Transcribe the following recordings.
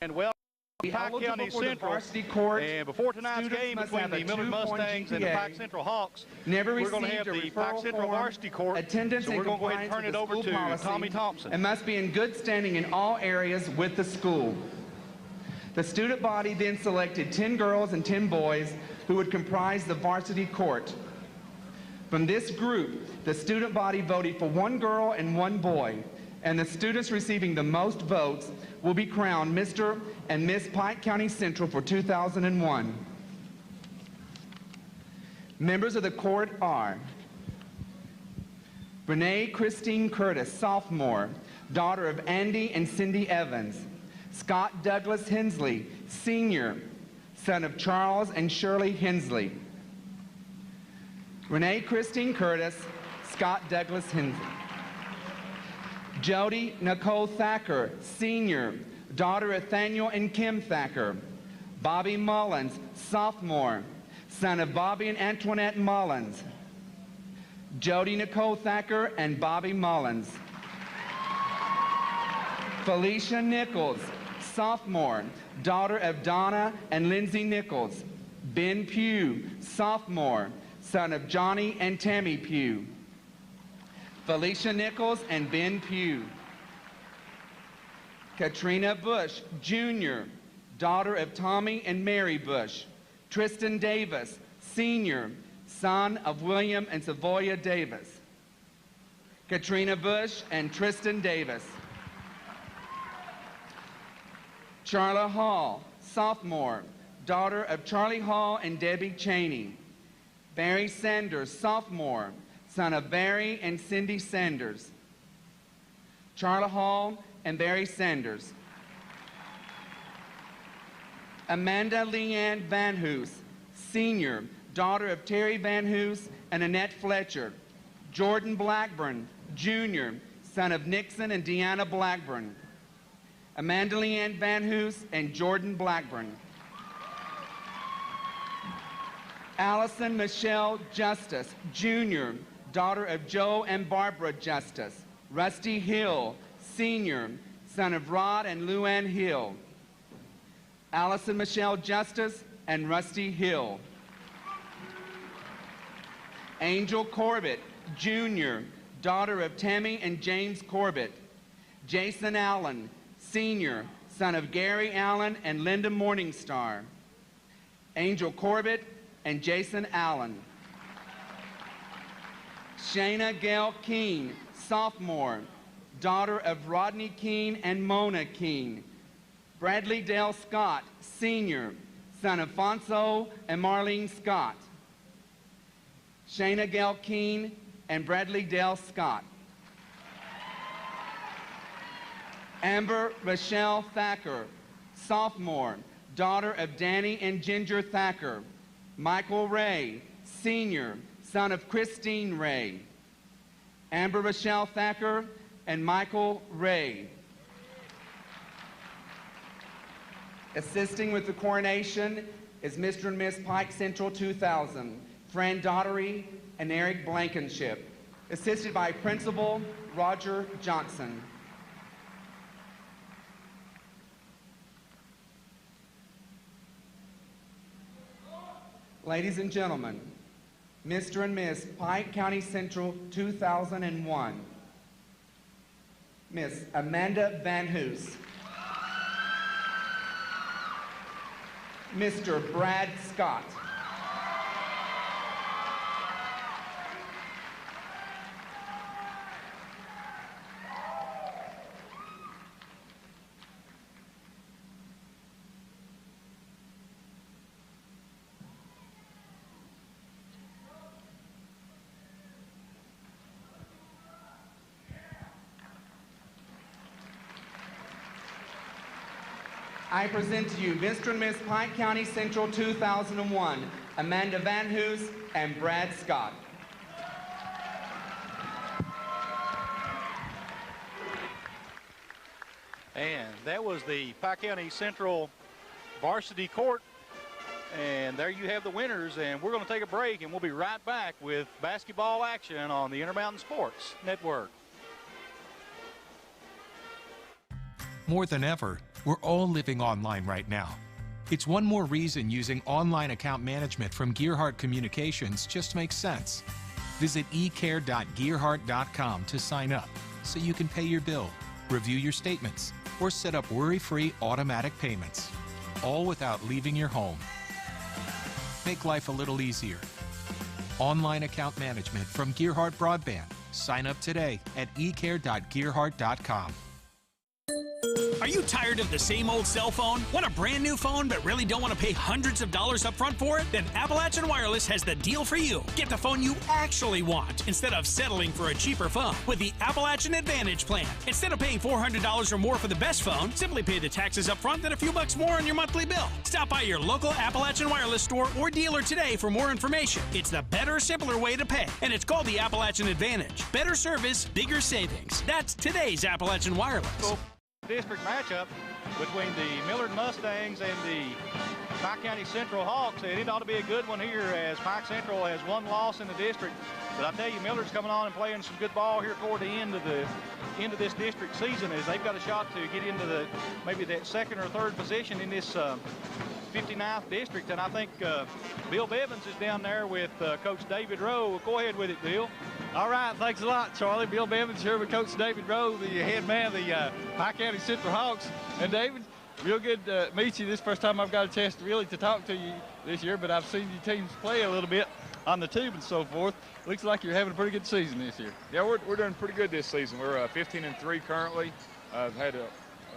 And well, Pike County Central, and before tonight's game between the Millard Mustangs and the Pike Central Hawks, we're going to have the Pike Central varsity court, attendance so we're going to go ahead and turn it over to Tommy Thompson. And must be in good standing in all areas with the school. The student body then selected 10 girls and 10 boys who would comprise the varsity court. From this group, the student body voted for 1 girl and 1 boy, and the students receiving the most votes will be crowned Mr. and Miss Pike County Central for 2001. Members of the court are Renee Christine Curtis, sophomore, daughter of Andy and Cindy Evans. Scott Douglas Hensley, senior, son of Charles and Shirley Hensley. Renee Christine Curtis, Scott Douglas Hensley. Jody Nicole Thacker, senior, daughter of Nathaniel and Kim Thacker. Bobby Mullins, sophomore, son of Bobby and Antoinette Mullins. Jody Nicole Thacker and Bobby Mullins. Felicia Nichols, sophomore, daughter of Donna and Lindsay Nichols. Ben Pugh, sophomore, son of Johnny and Tammy Pugh. Felicia Nichols and Ben Pugh. Katrina Bush, Jr., daughter of Tommy and Mary Bush. Tristan Davis, Senior, son of William and Savoya Davis. Katrina Bush and Tristan Davis. Charla Hall, sophomore, daughter of Charlie Hall and Debbie Cheney. Barry Sanders, sophomore, son of Barry and Cindy Sanders. Charla Hall and Barry Sanders. Amanda Leanne Van Hoos, senior, daughter of Terry Van Hoos and Annette Fletcher. Jordan Blackburn, Jr., son of Nixon and Deanna Blackburn. Amanda Leanne Van Hoos and Jordan Blackburn. Allison Michelle Justice, Jr., daughter of Joe and Barbara Justice. Rusty Hill, Senior, son of Rod and Luann Hill. Allison Michelle Justice and Rusty Hill. Angel Corbett, Jr., daughter of Tammy and James Corbett. Jason Allen, Senior, son of Gary Allen and Linda Morningstar. Angel Corbett and Jason Allen. Shayna Gail Keene, sophomore, daughter of Rodney Keene and Mona Keene. Bradley Dale Scott, senior, son of Fonso and Marlene Scott. Shayna Gail Keene and Bradley Dale Scott. Amber Rochelle Thacker, sophomore, daughter of Danny and Ginger Thacker. Michael Ray, senior, son of Christine Ray. Amber Rochelle Thacker and Michael Ray. Assisting with the coronation is Mr. and Miss Pike Central 2000, Fran Daughtery and Eric Blankenship, assisted by Principal Roger Johnson. Ladies and gentlemen, Mr. and Miss Pike County Central 2001, Miss Amanda Van Hoos, Mr. Brad Scott, I present to you Mr. and Miss Pike County Central 2001, Amanda Van Hoos and Brad Scott. And that was the Pike County Central varsity court. And there you have the winners, and we're going to take a break, and we'll be right back with basketball action on the Intermountain Sports Network. More than ever, We're all living online right now. It's one more reason using online account management from Gearheart Communications just makes sense. Visit ecare.gearheart.com to sign up so you can pay your bill, review your statements, or set up worry-free automatic payments, all without leaving your home. Make life a little easier. Online account management from Gearheart Broadband. Sign up today at ecare.gearheart.com. Are you tired of the same old cell phone? Want a brand new phone but really don't want to pay hundreds of dollars up front for it? Then Appalachian Wireless has the deal for you. Get the phone you actually want instead of settling for a cheaper phone with the Appalachian Advantage plan. Instead of paying $400 or more for the best phone, simply pay the taxes up front and a few bucks more on your monthly bill. Stop by your local Appalachian Wireless store or dealer today for more information. It's the better, simpler way to pay, and it's called the Appalachian Advantage. Better service, bigger savings. That's today's Appalachian Wireless. District matchup between the Millard Mustangs and the Pike County Central Hawks, and it ought to be a good one here as Pike Central has one loss in the district. But I tell you, Millard's coming on and playing some good ball here toward the end of this district season, as they've got a shot to get into maybe that second or third position in this 59th district. And I think Bill Bevins is down there with Coach David Rowe. Go ahead with it, Bill. All right, thanks a lot, Charlie. Bill Bevins here with Coach David Rowe, the head man of the Pike County Central Hawks. And David, real good to meet you. This is the first time I've got a chance to talk to you this year, but I've seen your teams play a little bit on the tube and so forth. Looks like you're having a pretty good season this year. Yeah, we're doing pretty good this season. We're 15-3 currently. I've had a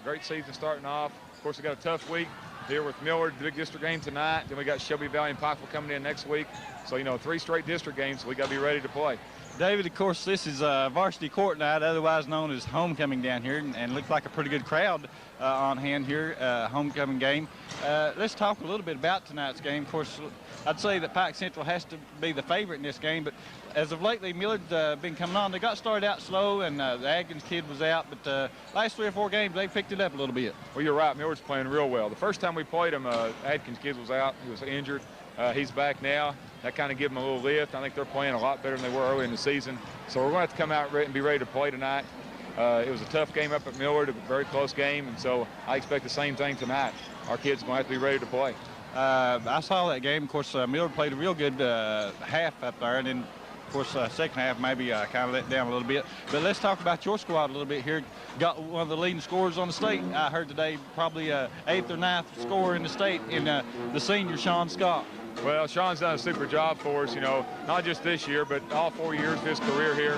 great season starting off. Of course, we got a tough week here with Millard, the big district game tonight. Then we got Shelby Valley and Pikeville coming in next week. So, 3 straight district games, so we got to be ready to play. David, of course, this is varsity court night, otherwise known as homecoming down here, and looks like a pretty good crowd on hand here, homecoming game. Let's talk a little bit about tonight's game. Of course, I'd say that Pike Central has to be the favorite in this game, but as of lately, Millard's been coming on. They got started out slow, and the Adkins kid was out, but last 3 or 4 games, they picked it up a little bit. Well, you're right. Millard's playing real well. The first time we played him, Adkins kid was out. He was injured. He's back now. That kind of gave them a little lift. I think they're playing a lot better than they were early in the season. So we're going to have to come out and be ready to play tonight. It was a tough game up at Millard, a very close game, and so I expect the same thing tonight. Our kids are going to have to be ready to play. I saw that game. Of course, Millard played a real good half up there, and then, of course, second half maybe kind of let down a little bit. But let's talk about your squad a little bit here. Got one of the leading scorers on the state. I heard today probably 8th or 9th scorer in the state in the senior, Sean Scott. Well, Sean's done a super job for us, not just this year, but all 4 years of his career here.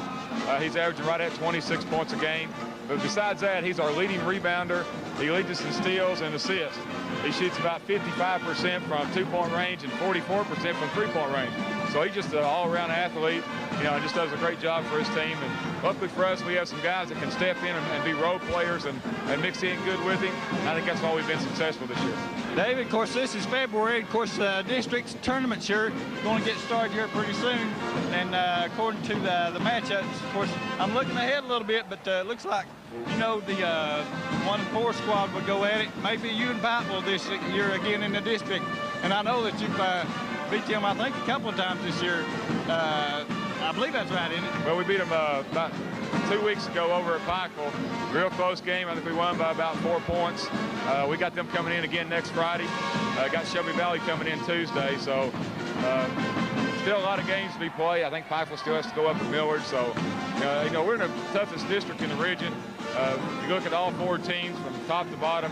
He's averaging right at 26 points a game. But besides that, he's our leading rebounder. He leads us in steals and assists. He shoots about 55% from 2-point range and 44% from 3-point range. So he's just an all-around athlete, and just does a great job for his team. And luckily for us, we have some guys that can step in and be role players and mix in good with him. I think that's why we've been successful this year. David, of course, this is February. Of course, district's tournament here going to get started here pretty soon. And according to the matchups, of course, I'm looking ahead a little bit, but it looks like, the 1-4 squad would go at it. Maybe you and Pikeville this year again in the district. And I know that you've beat them, I think, a couple of times this year. I believe that's right, isn't it? Well, we beat them about 2 weeks ago over at Pikeville. Real close game. I think we won by about 4 points. We got them coming in again next Friday. Got Shelby Valley coming in Tuesday. So still a lot of games to be played. I think Pikeville still has to go up at Millard. So, we're in the toughest district in the region. You look at all 4 teams from top to bottom,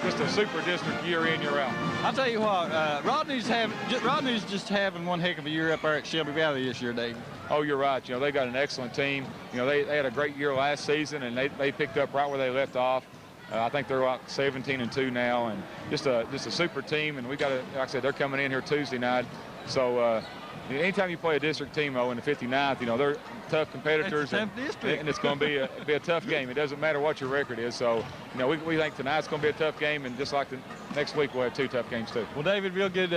just a super district year in, year out. I'll tell you what, Rodney's just having one heck of a year up there at Shelby Valley this year, David. Oh, you're right. They got an excellent team. They had a great year last season, and they picked up right where they left off. I think they're like 17-2 now, and just a super team. And we got like I said, they're coming in here Tuesday night. So anytime you play a district team in the 59th, they're tough competitors, and it's going to be a tough game. It doesn't matter what your record is. So we think tonight's going to be a tough game, and just like the next week we'll have 2 tough games too. Well, David, real good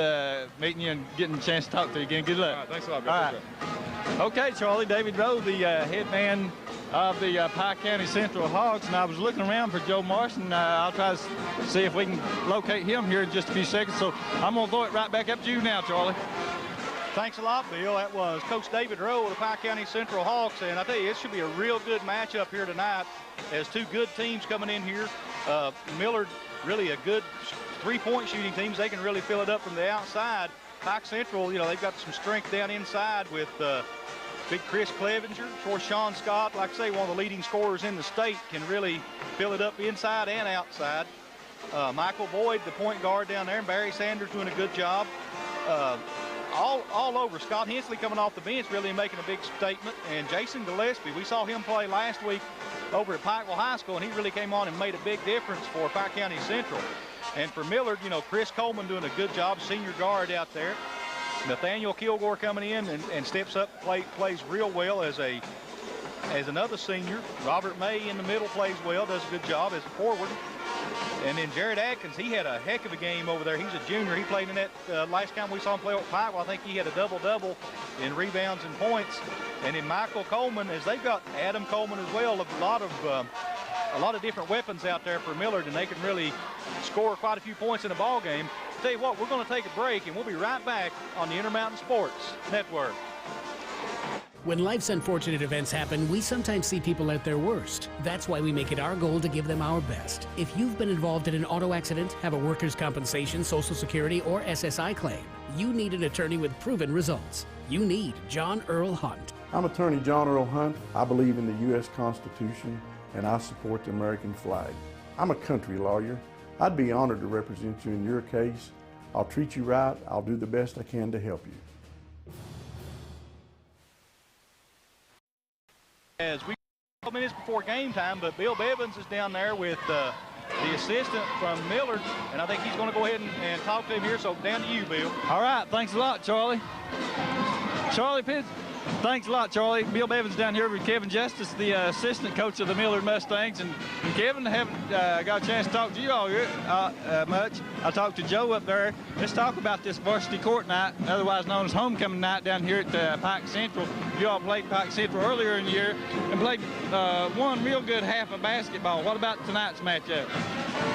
meeting you and getting a chance to talk to you again. Good luck. All right, thanks a lot. All right. Okay, Charlie, David Rowe, the head man of the Pike County Central Hawks, and I was looking around for Joe Marson. I'll try to see if we can locate him here in just a few seconds. So I'm going to throw it right back up to you now, Charlie. Thanks a lot, Bill. That was Coach David Rowe of the Pike County Central Hawks, and I tell you, it should be a real good matchup here tonight as two good teams coming in here. Millard, really a good three-point shooting team. They can really fill it up from the outside. Pike Central, you know, they've got some strength down inside with big Chris Clevenger. Of course, Sean Scott, like I say, one of the leading scorers in the state, can really fill it up inside and outside. Michael Boyd, the point guard down there, and Barry Sanders doing a good job. All over. Scott Hensley coming off the bench, really making a big statement. And Jason Gillespie, we saw him play last week over at Pikeville High School, and he really came on and made a big difference for Pike County Central. And for Millard, you know, Chris Coleman doing a good job, senior guard out there. Nathaniel Kilgore coming in and steps up, plays real well as another senior. Robert May in the middle plays well, does a good job as a forward. And then Jared Atkins, he had a heck of a game over there. He's a junior. He played in that last time we saw him play with Pikeville. I think he had a double-double in rebounds and points. And then Michael Coleman, as they've got Adam Coleman as well, a lot of different weapons out there for Millard, and they can really score quite a few points in a ball game. Tell you what, we're going to take a break, and we'll be right back on the Intermountain Sports Network. When life's unfortunate events happen, we sometimes see people at their worst. That's why we make it our goal to give them our best. If you've been involved in an auto accident, have a workers' compensation, Social Security, or SSI claim, you need an attorney with proven results. You need John Earl Hunt. I'm attorney John Earl Hunt. I believe in the U.S. Constitution, and I support the American flag. I'm a country lawyer. I'd be honored to represent you in your case. I'll treat you right. I'll do the best I can to help you. As we 12 minutes before game time, but Bill Bevins is down there with the assistant from Millard, and I think he's going to go ahead and talk to him here. So down to you, Bill. All right, thanks a lot, Charlie. Thanks a lot, Charlie. Bill Bevins down here with Kevin Justice, the assistant coach of the Millard Mustangs. And Kevin, I haven't got a chance to talk to you all much. I talked to Joe up there. Let's talk about this varsity court night, otherwise known as homecoming night down here at Pike Central. You all played Pike Central earlier in the year and played one real good half of basketball. What about tonight's matchup?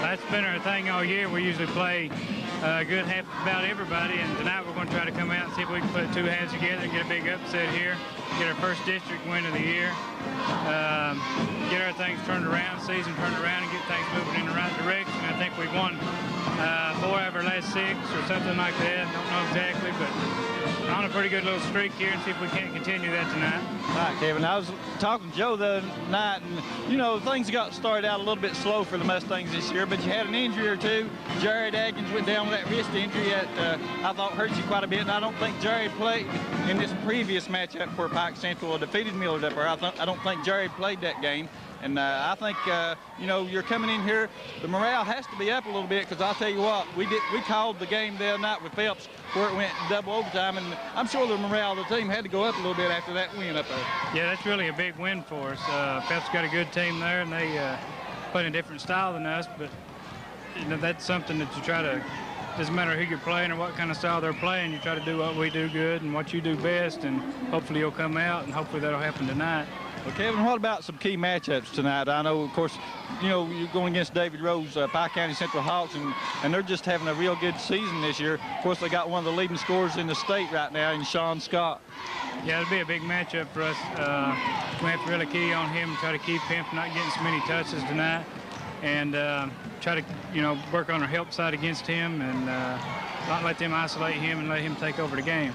That's been our thing all year. We usually play a good half about everybody, and tonight we're going to try to come out and see if we can put two halves together and get a big upset here, get our first district win of the year, get our things turned around, season turned around, and get things moving in the right direction. I think we've won 4 out of our last 6 or something like that. Don't know exactly, but on a pretty good little streak here, and see if we can't continue that tonight. All right, Kevin. I was talking to Joe the other night, and, you know, things got started out a little bit slow for the Mustangs this year, but you had an injury or two. Jared Atkins went down with that wrist injury that I thought hurt you quite a bit, and I don't think Jared played in this previous matchup where Pike Central defeated Millard up there. I don't think Jared played that game. And I think, you know, you're coming in here, the morale has to be up a little bit, because I'll tell you what, we called the game the other night with Phelps where it went double overtime, and I'm sure the morale of the team had to go up a little bit after that win up there. Yeah, that's really a big win for us. Phelps got a good team there, and they play a different style than us, but you know, that's something that you try to, doesn't matter who you're playing or what kind of style they're playing, you try to do what we do good and what you do best, and hopefully you'll come out, and hopefully that'll happen tonight. Well, Kevin, what about some key matchups tonight? I know, of course, you know, you're going against David Rowe's Pike County Central Hawks, and they're just having a real good season this year. Of course, they got one of the leading scorers in the state right now in Sean Scott. Yeah, it'll be a big matchup for us. We have to really key on him and try to keep him from not getting so many touches tonight, and try to, you know, work on our help side against him, and not let them isolate him and let him take over the game.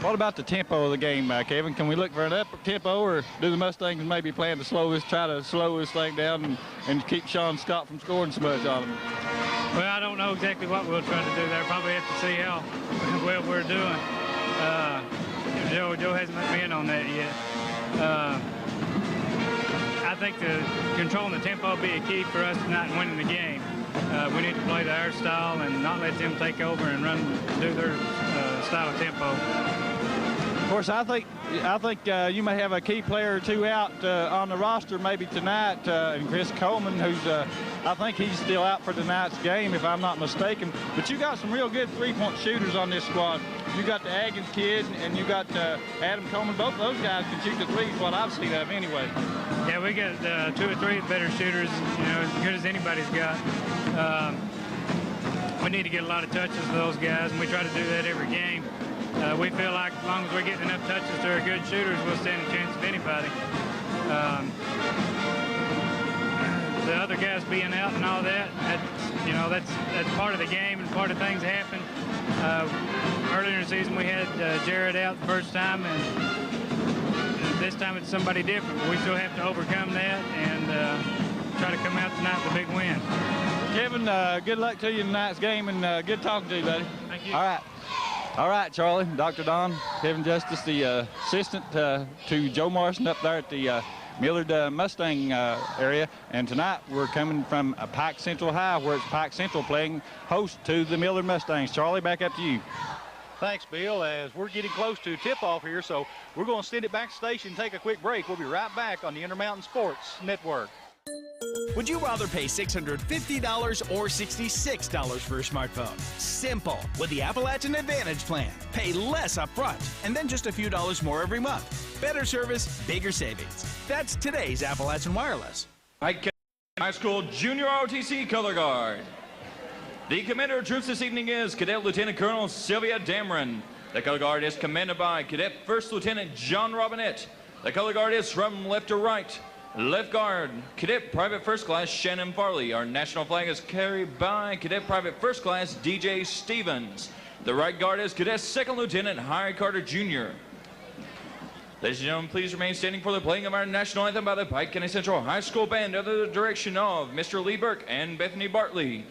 What about the tempo of the game, Kevin? Can we look for an upper tempo, or do the Mustangs maybe plan to try to slow this thing down and keep Sean Scott from scoring so much on them? Well, I don't know exactly what we'll try to do there. Probably have to see how well we're doing. Joe hasn't let me in on that yet. I think controlling the tempo will be a key for us tonight in winning the game. We need to play to our style and not let them take over and do their style of tempo. Of course, I think you may have a key player or two out on the roster maybe tonight, and Chris Coleman, who's I think he's still out for tonight's game, if I'm not mistaken. But you got some real good three-point shooters on this squad. You got the Atkins kid, and you got Adam Coleman. Both of those guys can shoot the threes, what I've seen of anyway. Yeah, we got 2 or 3 better shooters, you know, as good as anybody's got. We need to get a lot of touches with those guys, and we try to do that every game. We feel like as long as we're getting enough touches to our good shooters, we'll stand a chance of anybody. The other guys being out and all that, that's part of the game and part of things happen. Earlier in the season, we had Jared out the first time, and this time it's somebody different. But we still have to overcome that and try to come out tonight with a big win. Kevin, good luck to you in tonight's game, and good talking to you, buddy. Thank you. All right, Charlie, Dr. Don, Kevin Justice, the assistant to Joe Morrison up there at the Millard Mustang area. And tonight we're coming from Pike Central High, where it's Pike Central playing host to the Millard Mustangs. Charlie, back up to you. Thanks, Bill, as we're getting close to tip-off here, so we're going to send it back to station and take a quick break. We'll be right back on the Intermountain Sports Network. Would you rather pay $650 or $66 for a smartphone? Simple. With the Appalachian Advantage plan. Pay less up front and then just a few dollars more every month. Better service, bigger savings. That's today's Appalachian Wireless. Pike High School Junior ROTC Color Guard. The commander of troops this evening is Cadet Lieutenant Colonel Sylvia Dameron. The color guard is commanded by Cadet First Lieutenant John Robinette. The color guard is from left to right. Left guard, Cadet Private First Class Shannon Farley. Our national flag is carried by Cadet Private First Class DJ Stevens. The right guard is Cadet Second Lieutenant Harry Carter Jr. Ladies and gentlemen, please remain standing for the playing of our national anthem by the Pike County Central High School Band under the direction of Mr. Lee Burke and Bethany Bartley.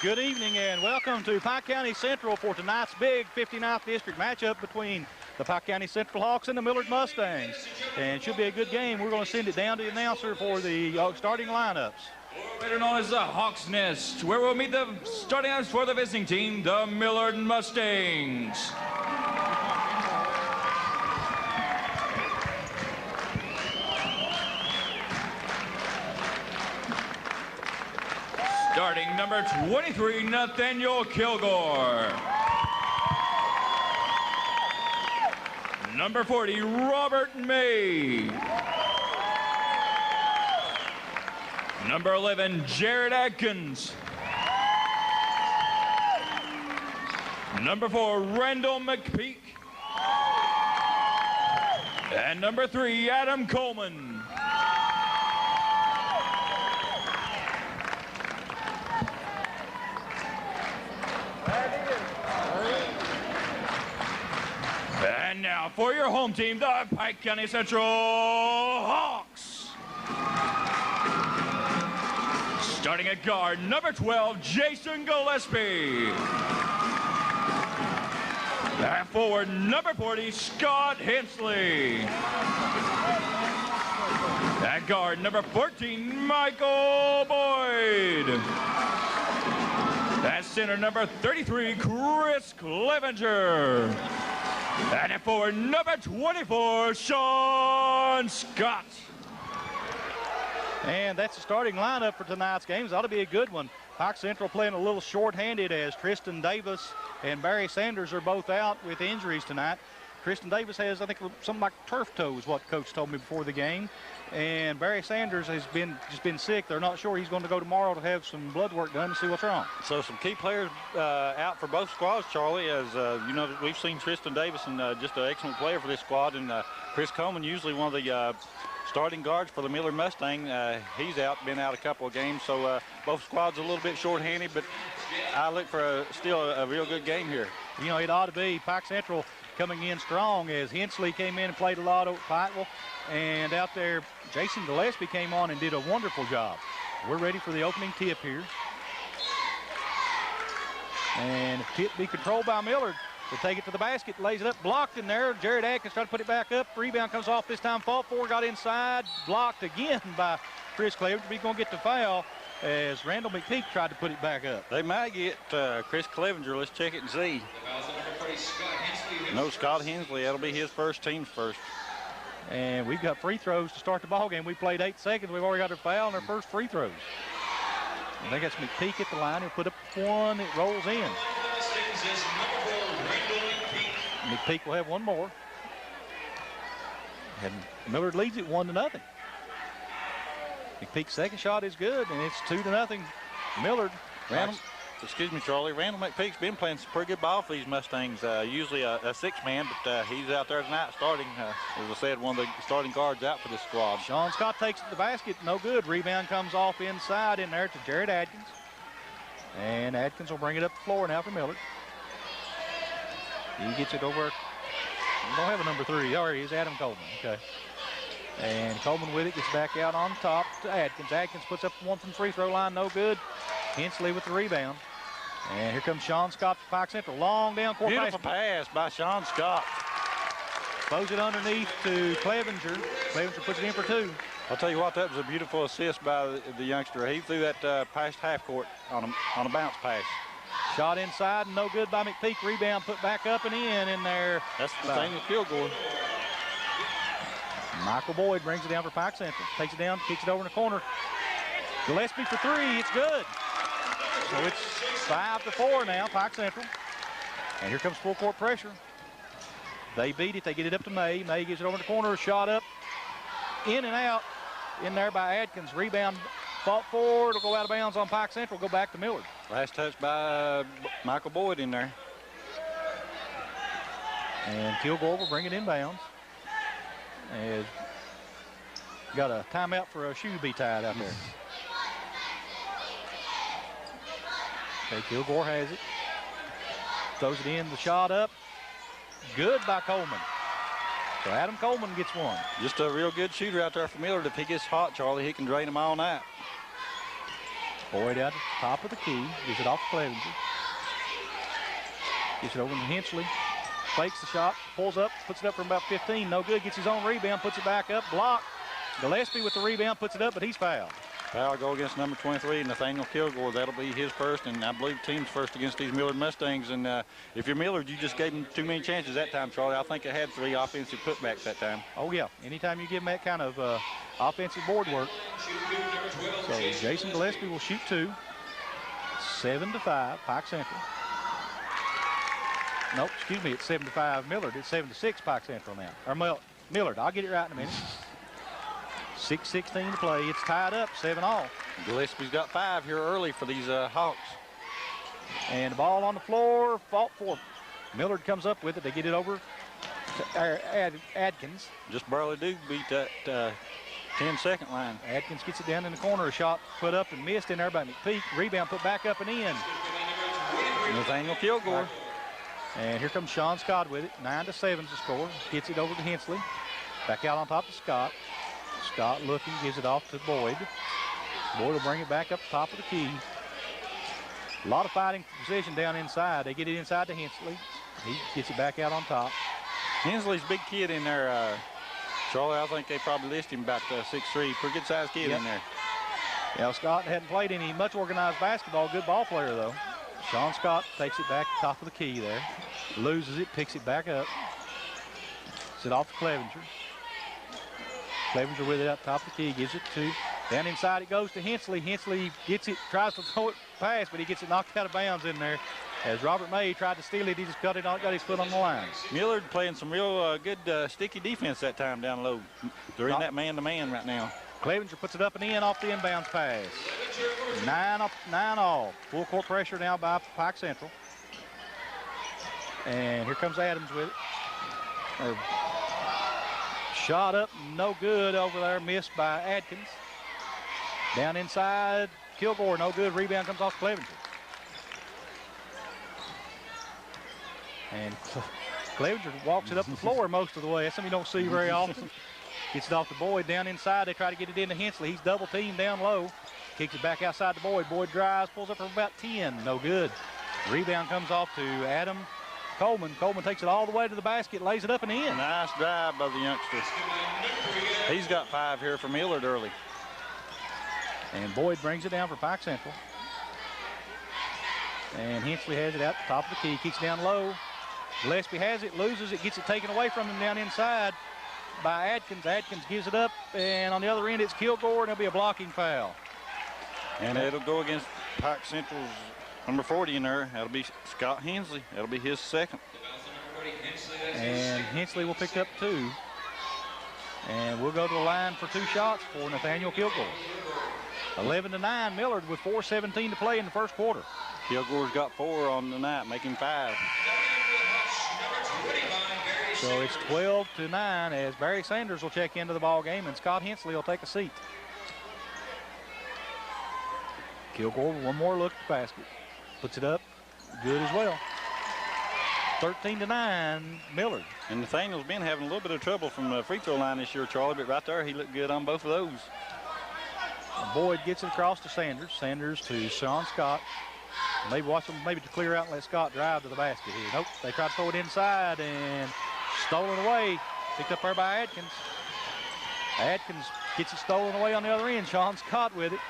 Good evening and welcome to Pike County Central for tonight's big 59th District matchup between the Pike County Central Hawks and the Millard Mustangs. And it should be a good game. We're going to send it down to the announcer for the starting lineups. Better known as the Hawks Nest, where we'll meet the starting lineups for the visiting team, the Millard Mustangs. Starting number 23, Nathaniel Kilgore. Number 40, Robert May. Number 11, Jared Adkins. Number 4, Randall McPeak. And number 3, Adam Coleman. And now for your home team, the Pike County Central Hawks. Starting at guard, number 12, Jason Gillespie. And forward, number 40, Scott Hensley. At guard, number 14, Michael Boyd. At center, number 33, Chris Clevenger. And at forward, number 24, Sean Scott. And that's the starting lineup for tonight's games. Ought to be a good one. Pike Central playing a little short-handed as Tristan Davis and Barry Sanders are both out with injuries tonight. Tristan Davis has, I think, something like turf toe is what Coach told me before the game. And Barry Sanders has just been sick. They're not sure he's going to go tomorrow to have some blood work done to see what's wrong. So some key players out for both squads, Charlie. As you know, we've seen Tristan Davis and just an excellent player for this squad. And Chris Coleman, usually one of the starting guards for the Millard Mustang. He's been out a couple of games. So both squads a little bit short-handed, but I look for still a real good game here. You know, it ought to be Pike Central coming in strong as Hensley came in and played a lot over Pikeville. And out there, Jason Gillespie came on and did a wonderful job. We're ready for the opening tip here. And tip be controlled by Millard. They take it to the basket, lays it up, blocked in there. Jared Atkins tried to put it back up. Rebound comes off this time, fought for, got inside, blocked again by Chris Clevenger. He's going to get the foul as Randall McPeak tried to put it back up. They might get Chris Clevenger. Let's check it and see. No, Scott Hensley. That'll be his first, team's first. And we've got free throws to start the ball game. We played 8 seconds. We've already got a foul on our first free throws. I think that's McPeak at the line. He'll put up one. It rolls in. McPeak will have one more. And Millard leads it 1-0. McPeak's second shot is good, and it's 2-0. Millard. Excuse me, Charlie. Randall McPeak's been playing some pretty good ball for these Mustangs. Usually a six-man, but he's out there tonight starting. As I said, one of the starting guards out for this squad. Sean Scott takes it to the basket. No good. Rebound comes off inside in there to Jared Atkins. And Atkins will bring it up the floor now for Millard. He gets it over. We don't have a number 3. Oh, he is Adam Coleman. Okay. And Coleman with it gets back out on top to Atkins. Atkins puts up one from the free throw line. No good. Hensley with the rebound. And here comes Sean Scott for Pike Central. Long down court. Beautiful pass by Sean Scott. Throws it underneath to Clevenger. Clevenger puts it in for 2. I'll tell you what, that was a beautiful assist by the youngster. He threw that past half court on a bounce pass. Shot inside and no good by McPeak. Rebound put back up and in there. That's the thing with field goal. Michael Boyd brings it down for Pike Central. Takes it down, kicks it over in the corner. Gillespie for 3, it's good. So it's 5-4 now, Pike Central. And here comes full court pressure. They beat it, they get it up to May. May gets it over in the corner, shot up, in and out, in there by Atkins. Rebound fought forward, it'll go out of bounds on Pike Central, go back to Millard. Last touch by Michael Boyd in there. And Kilgore will bring it inbounds. And got a timeout for a shoe to be tied out there. Okay, Kilgore has it. Throws it in, the shot up. Good by Coleman. So Adam Coleman gets one. Just a real good shooter out there for Millard. If he gets hot, Charlie, he can drain them all night. Boyd out at the top of the key. Gives it off to Clevenger. Gets it over to Hensley. Fakes the shot, pulls up, puts it up from about 15. No good, gets his own rebound, puts it back up, blocked. Gillespie with the rebound, puts it up, but he's fouled. Foul go against number 23, Nathaniel Kilgore. That'll be his first, and I believe team's first against these Millard Mustangs. And if you're Millard, you just gave them too many chances that time, Charlie. I think they had 3 offensive putbacks that time. Oh, yeah. Anytime you give them that kind of offensive board work. So Jason Gillespie will shoot 2. 7-5, Pike Central. Nope, excuse me, it's 7-5 Millard. It's 7-6 Pike Central now. Or Millard, I'll get it right in a minute. 6:16 to play. It's tied up, 7-all. Gillespie's got 5 here early for these Hawks. And the ball on the floor, fought for. Millard comes up with it. They get it over to Adkins. Just barely do beat that 10-second line. Adkins gets it down in the corner. A shot put up and missed in there by McPeak. Rebound put back up and in. Nathaniel Kilgore. And here comes Sean Scott with it. 9-7 to score. Gets it over to Hensley. Back out on top to Scott. Scott looking, gives it off to Boyd. Boyd will bring it back up top of the key. A lot of fighting for position down inside. They get it inside to Hensley. He gets it back out on top. Hensley's a big kid in there, Charlie. I think they probably list him about 6'3", pretty good sized kid in there. Yeah, Scott hadn't played any much organized basketball. Good ball player, though. Sean Scott takes it back top of the key there. Loses it, picks it back up. It's it off to Clevenger. Clevenger with it up top of the key, gives it to. Down inside it goes to Hensley. Hensley gets it, tries to throw it past, but he gets it knocked out of bounds in there. As Robert May tried to steal it, he just got his foot on the line. Millard playing some real good sticky defense that time down low. They're in that man-to-man right now. Clevenger puts it up and in off the inbounds pass. 9 all. Full court pressure now by Pike Central. And here comes Adams with it. Shot up, no good over there, missed by Adkins. Down inside, Kilgore, no good. Rebound comes off Clevenger. And Clevenger walks it up the floor most of the way. That's something you don't see very often. Gets it off to Boyd. Down inside, they try to get it into Hensley. He's double teamed down low. Kicks it back outside to Boyd. Boyd drives, pulls up from about 10. No good. Rebound comes off to Adam Coleman. Coleman takes it all the way to the basket, lays it up and in. Nice drive by the youngster. He's got 5 here for Millard early. And Boyd brings it down for Pike Central. And Hensley has it out the top of the key. Kicks down low. Gillespie has it, loses it, gets it taken away from him down inside by Adkins. Adkins gives it up, and on the other end it's Kilgore, and there'll be a blocking foul. And it'll go against Pike Central's number 40 in there. That'll be Scott Hensley. That'll be his second. And Hensley will pick up 2. And we'll go to the line for 2 shots for Nathaniel Kilgore. 11-9, Millard with 4:17 to play in the first quarter. Kilgore's got 4 on the night, making 5. So it's 12-9 as Barry Sanders will check into the ball game and Scott Hensley will take a seat. Kilgore, one more look at the basket. Puts it up, good as well. 13-9, Millard. And Nathaniel's been having a little bit of trouble from the free throw line this year, Charlie, but right there he looked good on both of those. Boyd gets it across to Sanders. Sanders to Sean Scott. Maybe watch them maybe to clear out and let Scott drive to the basket here. Nope, they try to throw it inside and stolen away. Picked up there by Adkins. Adkins gets it stolen away on the other end. Sean Scott with it.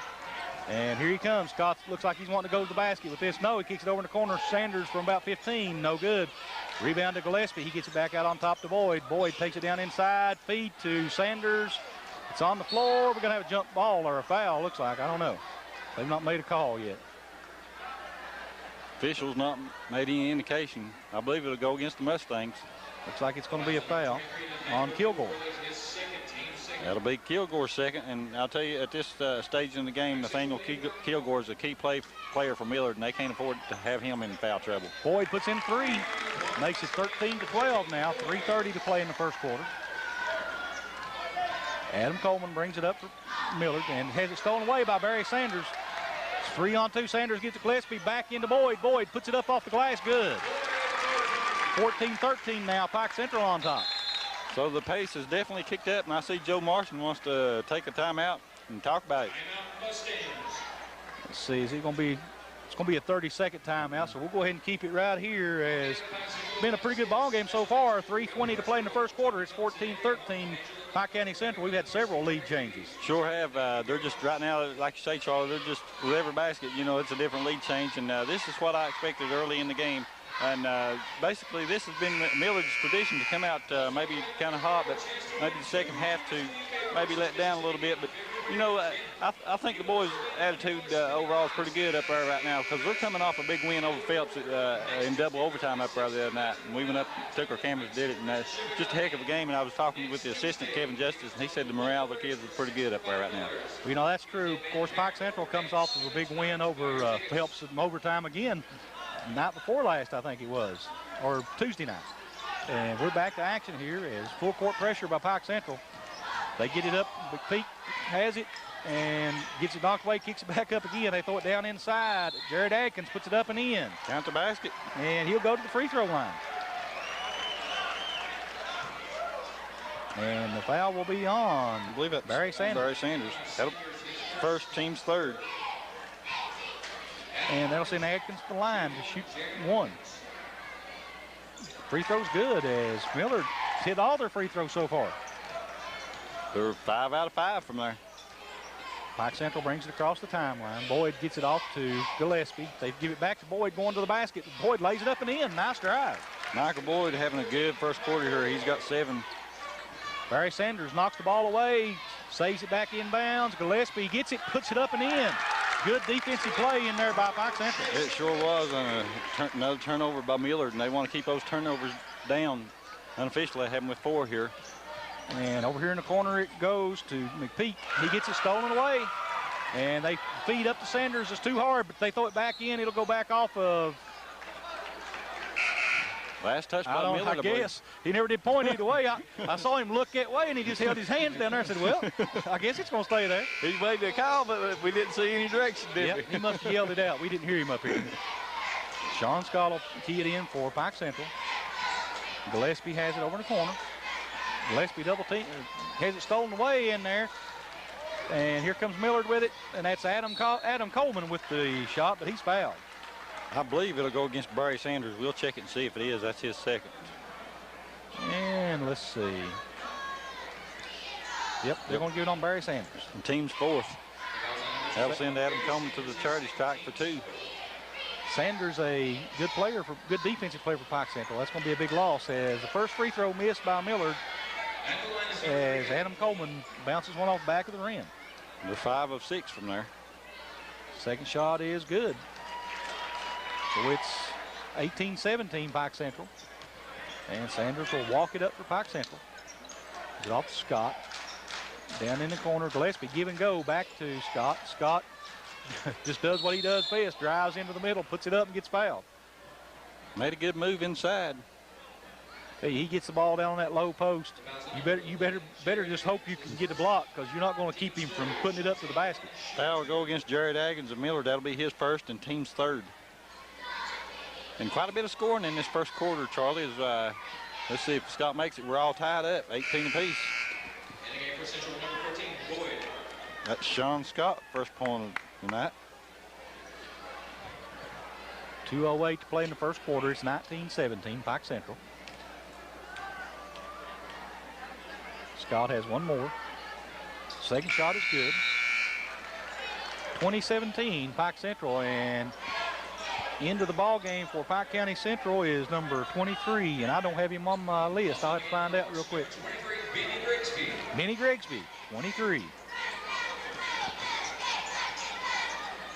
And here he comes. Scott looks like he's wanting to go to the basket with this. No, he kicks it over in the corner. Sanders from about 15. No good. Rebound to Gillespie. He gets it back out on top to Boyd. Boyd takes it down inside. Feed to Sanders. It's on the floor. We're going to have a jump ball or a foul, looks like. I don't know. They've not made a call yet. Officials not made any indication. I believe it'll go against the Mustangs. Looks like it's going to be a foul on Kilgore. That'll be Kilgore's second, and I'll tell you, at this stage in the game, Nathaniel Kilgore is a key player for Millard, and they can't afford to have him in foul trouble. Boyd puts in 3, makes it 13-12 now, 3:30 to play in the first quarter. Adam Coleman brings it up for Millard and has it stolen away by Barry Sanders. It's 3-on-2. Sanders gets to Gillespie, back into Boyd. Boyd puts it up off the glass, good. 14-13 now, Pike Central on top. So the pace has definitely kicked up, and I see Joe Marshall wants to take a timeout and talk about it. Let's see, is it going to be, it's going to be a 30-second timeout, so we'll go ahead and keep it right here as it's been a pretty good ball game so far. 3:20 to play in the first quarter. It's 14-13. Pike County Central, we've had several lead changes. Sure have. They're just right now, like you say, Charlie, they're just with every basket, you know, it's a different lead change, and this is what I expected early in the game. And basically, this has been Millard's tradition to come out maybe kind of hot, but maybe the second half to maybe let down a little bit. But, you know, I think the boys' attitude overall is pretty good up there right now because we're coming off a big win over Phelps in double overtime up there the other night. And we went up, took our cameras, did it, and that's just a heck of a game. And I was talking with the assistant, Kevin Justice, and he said the morale of the kids is pretty good up there right now. Well, you know, that's true. Of course, Pike Central comes off of a big win over Phelps in overtime again. Night before last, I think it was, or Tuesday night. And we're back to action here as full court pressure by Pike Central. They get it up, McPeak has it and gets it knocked away, kicks it back up again. They throw it down inside. Jared Adkins puts it up and in. Count the basket. And he'll go to the free throw line. And the foul will be on, I believe it's Barry Sanders. Barry Sanders. That'll first, team's third. And that'll send Adkins to the line to shoot 1. Free throw's good as Millard hit all their free throws so far. They're 5 out of 5 from there. Pike Central brings it across the timeline. Boyd gets it off to Gillespie. They give it back to Boyd going to the basket. Boyd lays it up and in. Nice drive. Michael Boyd having a good first quarter here. He's got 7. Barry Sanders knocks the ball away, saves it back inbounds. Gillespie gets it, puts it up and in. Good defensive play in there by Pike Central. It sure was. Another turnover by Millard, and they want to keep those turnovers down. Unofficially, I have them with 4 here. And over here in the corner it goes to McPeak. He gets it stolen away. And they feed up to Sanders. It's too hard, but they throw it back in. It'll go back off of. Last touch by Millard, I guess. He never did point either way. I saw him look that way, and he just held his hands down there and said, well, I guess it's going to stay there. He made the call, but we didn't see any direction, did we? He must have yelled it out. We didn't hear him up here. Sean Scott will key it in for Pike Central. Gillespie has it over in the corner. Gillespie double team, has it stolen away in there. And here comes Millard with it, and that's Adam Coleman with the shot, but he's fouled. I believe it'll go against Barry Sanders. We'll check it and see if it is. That's his second. And let's see. Yep, they're going to give it on Barry Sanders. And team's 4th. That'll send Adam Coleman to the charity strike for 2. Sanders, a good player, good defensive player for Pike Central. That's going to be a big loss as the first free throw missed by Millard as Adam Coleman bounces one off the back of the rim. They're 5 of 6 from there. Second shot is good. So it's 18-17 Pike Central. And Sanders will walk it up for Pike Central. Get off to Scott. Down in the corner, Gillespie give and go back to Scott. Scott just does what he does best, drives into the middle, puts it up and gets fouled. Made a good move inside. Hey, he gets the ball down on that low post. You better just hope you can get a block because you're not going to keep him from putting it up to the basket. Foul will go against Jared Atkins of Millard. That'll be his first and team's 3rd. And quite a bit of scoring in this first quarter, Charlie. Is, let's see if Scott makes it. We're all tied up, 18 apiece. That's Sean Scott, first point of the night. 2:08 to play in the first quarter. It's 19-17, Pike Central. Scott has one more. Second shot is good. 2017, Pike Central, and into the ball game for Pike County Central is number 23, and I don't have him on my list. I'll have to find out real quick. Benny Grigsby, 23.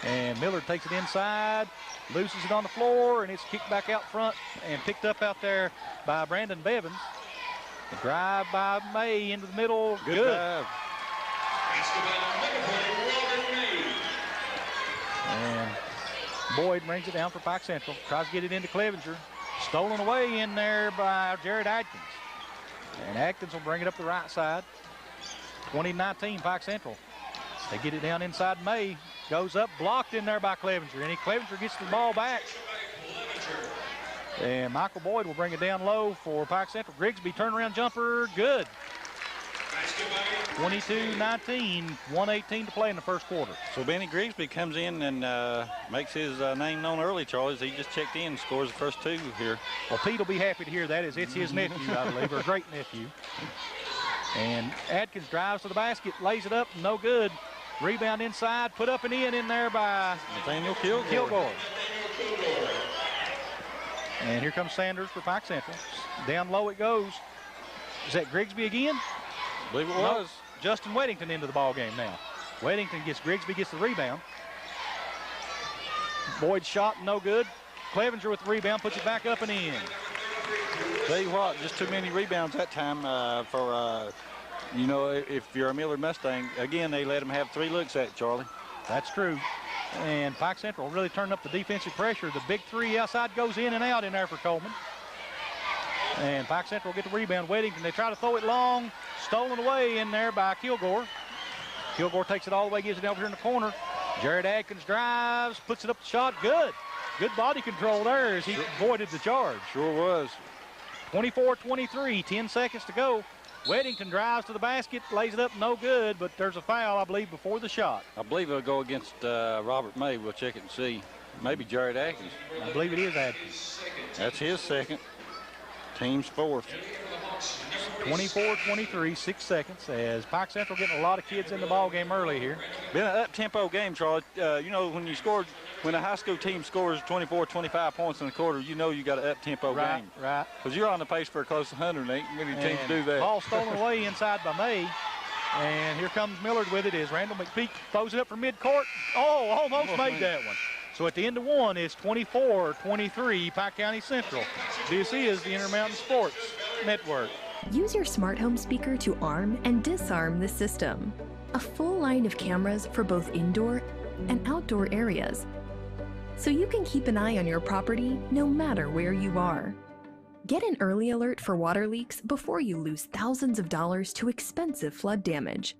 And Millard takes it inside, loses it on the floor, and it's kicked back out front and picked up out there by Brandon Bevins. The drive by May into the middle. Good drive. And Boyd brings it down for Pike Central. Tries to get it into Clevenger. Stolen away in there by Jared Atkins. And Atkins will bring it up the right side. 20-19, Pike Central. They get it down inside May. Goes up, blocked in there by Clevenger. And Clevenger gets the ball back. And Michael Boyd will bring it down low for Pike Central. Grigsby turnaround jumper, good. 22-19, 1:18 to play in the first quarter. So Benny Grigsby comes in and makes his name known early, Charlie. He just checked in and scores the first 2 here. Well, Pete will be happy to hear that as it's his nephew, I believe, or a great nephew. And Atkins drives to the basket, lays it up, no good. Rebound inside, put up and in there by Nathaniel Kilgore. And here comes Sanders for Pike Central. Down low it goes. Is that Grigsby again? I believe it was. Justin Weddington into the ball game now. Weddington gets Grigsby, gets the rebound. Boyd's shot, no good. Clevenger with the rebound, puts it back up and in. Tell you what, just too many rebounds that time for, you know, if you're a Millard Mustang. Again, they let them have 3 looks at it, Charlie. That's true. And Pike Central really turned up the defensive pressure. The big 3 outside goes in and out in there for Coleman. And Pike Central will get the rebound. Weddington, they try to throw it long. Stolen away in there by Kilgore. Kilgore takes it all the way, gives it over here in the corner. Jared Atkins drives, puts it up the shot. Good. Good body control there as he avoided the charge. Sure was. 24-23, 10 seconds to go. Weddington drives to the basket, lays it up, no good, but there's a foul, I believe, before the shot. I believe it'll go against Robert May. We'll check it and see. Maybe Jared Atkins. I believe it is Atkins. That's his second. Team's fourth. 24-23, 6 seconds, as Pike Central getting a lot of kids in the ball game early here. Been an up-tempo game, Charlie. You know, when a high school team scores 24, 25 points in the quarter, you know you got an up-tempo game. Right. Because you're on the pace for a close to 100, and ain't many teams do that. Ball stolen away inside by May. And here comes Millard with it as Randall McPeak throws it up from midcourt. Oh, almost made that one. So at the end of one, it's 24-23, Pike County Central. This is the Intermountain Sports Network. Use your smart home speaker to arm and disarm the system. A full line of cameras for both indoor and outdoor areas, so you can keep an eye on your property no matter where you are. Get an early alert for water leaks before you lose thousands of dollars to expensive flood damage.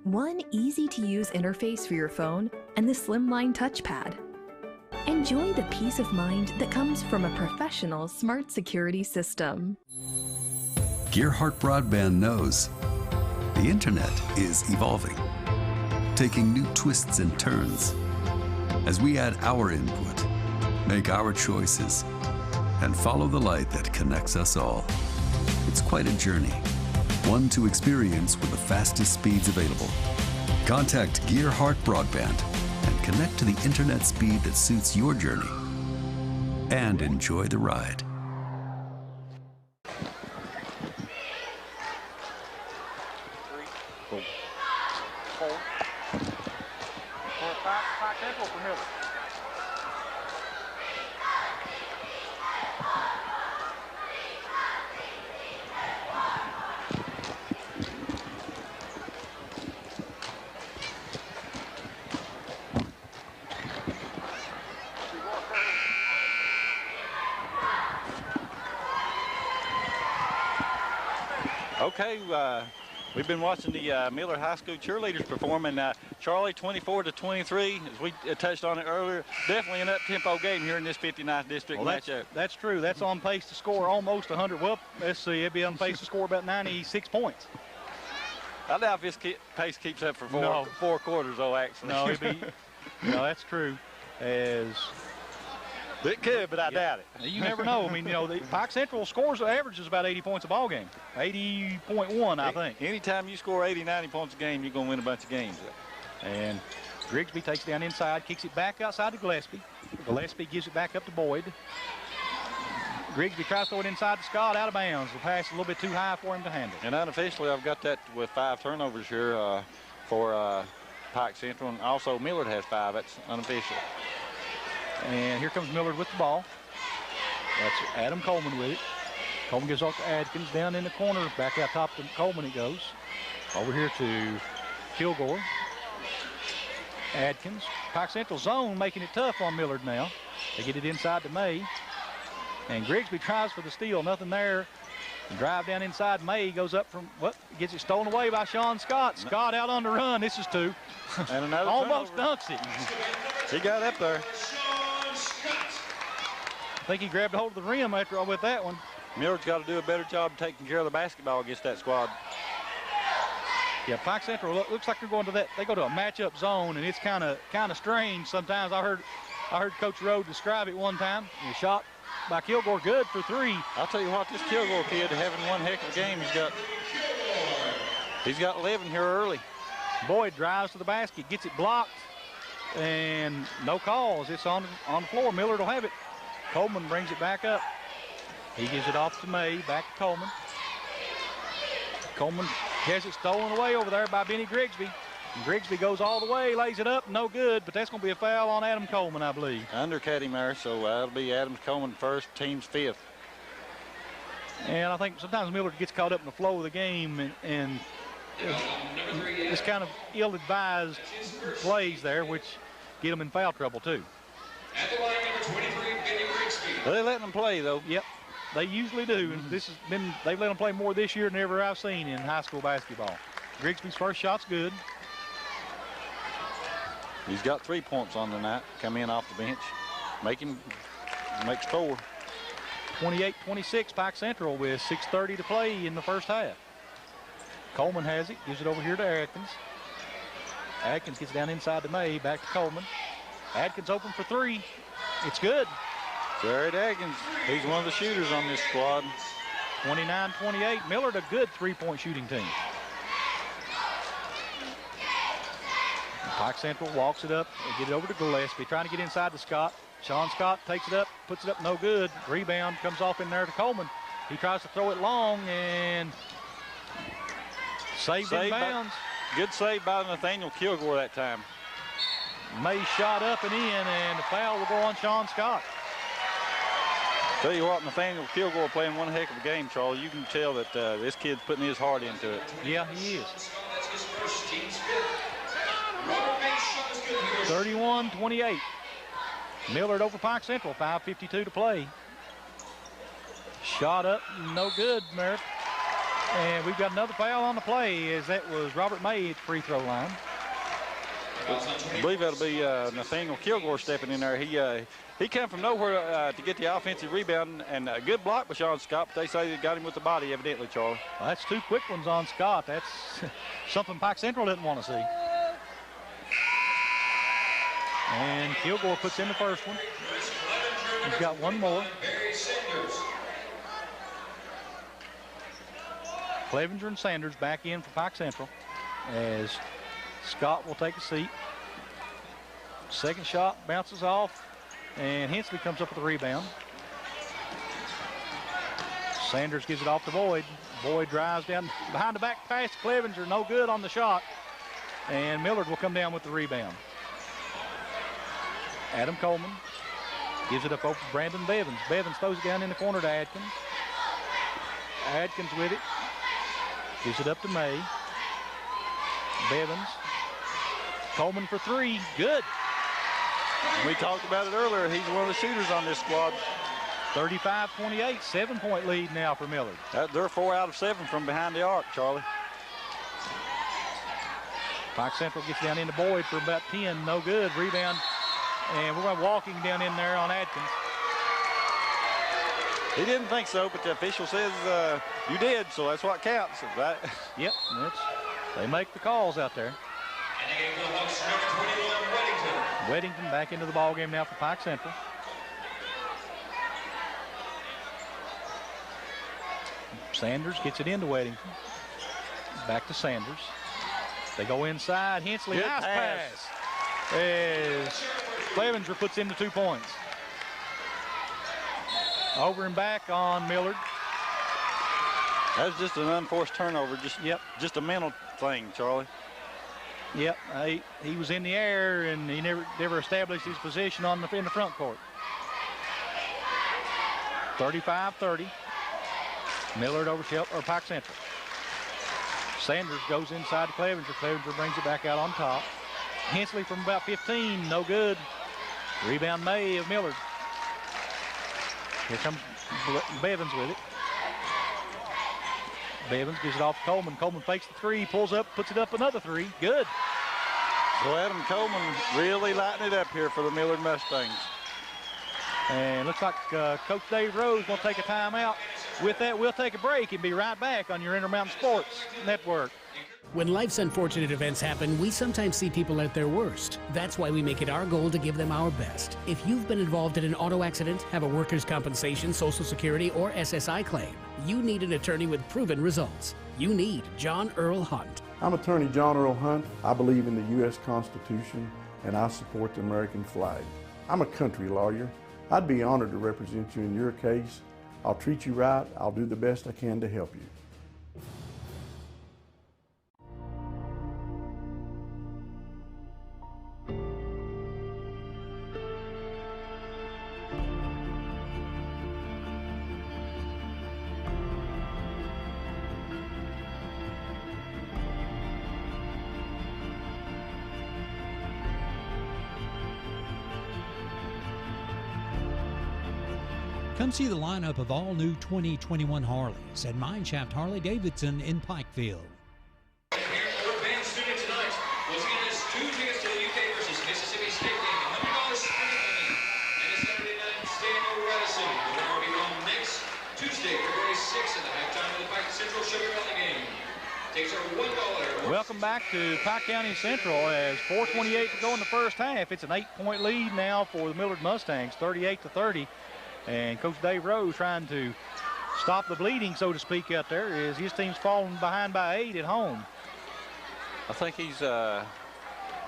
One easy-to-use interface for your phone and the slimline touchpad. Enjoy the peace of mind that comes from a professional smart security system. Gearheart Broadband knows the internet is evolving, taking new twists and turns. As we add our input, make our choices, and follow the light that connects us all. It's quite a journey, one to experience with the fastest speeds available. Contact Gearheart Broadband and connect to the internet speed that suits your journey, and enjoy the ride. Pike Central for Millard. Okay, we've been watching the Millard High School cheerleaders perform, and Charlie, 24-23, as we touched on it earlier, definitely an up-tempo game here in this 59th district matchup. That's true. That's on pace to score almost 100. Well, let's see, it'd be on pace to score about 96 points. I doubt if this pace keeps up for four quarters, though, actually. No, that's true. It could, but I doubt it. You never know. I mean, the Pike Central scores averages about 80 points a ball game. 80.1, I think. Anytime you score 80, 90 points a game, you're going to win a bunch of games. And Grigsby takes it down inside, kicks it back outside to Gillespie. Gillespie gives it back up to Boyd. Grigsby tries to throw it inside to Scott, out of bounds. The pass a little bit too high for him to handle. And unofficially, I've got that with 5 turnovers here for Pike Central, and also Millard has 5. That's unofficial. And here comes Millard with the ball. That's Adam Coleman with it. Coleman gives off to Adkins, down in the corner, back out top to Coleman it goes. Over here to Kilgore. Adkins, Pike Central zone making it tough on Millard now. They get it inside to May. And Grigsby tries for the steal, nothing there. Drive down inside, May goes up from, gets it stolen away by Sean Scott. Scott out on the run, this is 2. And another almost dunks it. He got up there. I think he grabbed a hold of the rim with that one. Millard's got to do a better job taking care of the basketball against that squad. Yeah, Pike Central looks like they're going to that. They go to a matchup zone, and it's kind of strange sometimes. I heard Coach Rode describe it one time. The shot by Kilgore, good for 3. I'll tell you what, this Kilgore kid having one heck of a game. He's got 11 here early. Boyd drives to the basket, gets it blocked, and no calls. It's on the floor. Millard will have it. Coleman brings it back up. He gives it off to May, back to Coleman. Coleman has it stolen away over there by Benny Grigsby. And Grigsby goes all the way, lays it up, no good, but that's going to be a foul on Adam Coleman, I believe. Undercut him there, so that'll be Adam Coleman first, team's 5th. And I think sometimes Millard gets caught up in the flow of the game and this kind of ill-advised plays there, which get them in foul trouble too. At the line, number 23, Benny Grigsby. They're letting them play, though. Yep, they usually do. And they've let them play more this year than ever I've seen in high school basketball. Grigsby's first shot's good. He's got 3 points on the night. Come in off the bench, makes 4. 28-26, Pike Central with 6:30 to play in the first half. Coleman has it, gives it over here to Adkins. Adkins gets down inside to May, back to Coleman. Adkins open for 3. It's good. Jared Atkins, he's one of the shooters on this squad. 29-28. Millard, a good three-point shooting team. Pike Central walks it up and get it over to Gillespie, trying to get inside to Scott. Sean Scott takes it up, puts it up, no good. Rebound comes off in there to Coleman. He tries to throw it long and saved in bounds. Good save by Nathaniel Kilgore that time. May shot up and in, and the foul will go on Sean Scott. Tell you what, Nathaniel Kilgore playing one heck of a game, Charlie. You can tell that this kid's putting his heart into it. Yeah, he is. 31-28. Millard over Pike Central, 5:52 to play. Shot up, no good, Merritt. And we've got another foul on the play, as that was Robert May at the free throw line. I believe that'll be Nathaniel Kilgore stepping in there. He came from nowhere to get the offensive rebound, and a good block by Sean Scott, but they say they got him with the body, evidently, Charlie. Well, that's two quick ones on Scott. That's something Pike Central didn't want to see. And Kilgore puts in the first one. He's got one more. Clevenger and Sanders back in for Pike Central as Scott will take a seat. Second shot bounces off, and Hensley comes up with the rebound. Sanders gives it off to Boyd. Boyd drives down behind the back pass to Clevenger, no good on the shot. And Millard will come down with the rebound. Adam Coleman gives it up over Brandon Bevins. Bevins throws it down in the corner to Adkins. Adkins with it. Gives it up to May. Bevins. Coleman for three. Good. We talked about it earlier. He's one of the shooters on this squad. 35-28. 7-point lead now for Millard. They're 4 out of 7 from behind the arc, Charlie. Pike Central gets down into Boyd for about 10. No good. Rebound. And we're going walking down in there on Adkins. He didn't think so, but the official says you did, so that's what counts, right? Yep, they make the calls out there. Weddington back into the ball game now for Pike Central. Sanders gets it into Weddington. Back to Sanders. They go inside. Hensley, nice pass. As Clevenger puts in the 2 points. Over and back on Millard. That was just an unforced turnover. Just a mental thing, Charlie. Yep, he was in the air and he never established his position in the front court. 35-30. Millard over Pike Central. Sanders goes inside to Clevenger. Clevenger brings it back out on top. Hensley from about 15, no good. Rebound May of Millard. Here comes Bevins with it. Bevins gives it off to Coleman. Coleman fakes the three, pulls up, puts it up another three. Good. So Adam Coleman really lighting it up here for the Millard Mustangs. And looks like Coach Dave Rose will take a timeout. With that, we'll take a break and be right back on your Intermountain Sports Network. When life's unfortunate events happen, we sometimes see people at their worst. That's why we make it our goal to give them our best. If you've been involved in an auto accident, have a workers' compensation, Social Security, or SSI claim, you need an attorney with proven results. You need John Earl Hunt. I'm attorney John Earl Hunt. I believe in the U.S. Constitution, and I support the American flag. I'm a country lawyer. I'd be honored to represent you in your case. I'll treat you right. I'll do the best I can to help you. Come see the lineup of all new 2021 Harleys at Mineshaft Harley-Davidson in Pikeville. Broadband student tonight. Once again, it's 2 tickets to the UK versus Mississippi State game. $100 spring money. And a Saturday night stay in Radisson. The winner will be on next Tuesday, February 6th at the halftime of the Pike Central Sugar Valley game. Takes our $1. Welcome back to Pike County Central as 4:28 to go in the first half. It's an 8-point lead now for the Millard Mustangs, 38-30. And Coach Dave Rose trying to stop the bleeding, so to speak, out there, as his team's falling behind by 8 at home. I think he's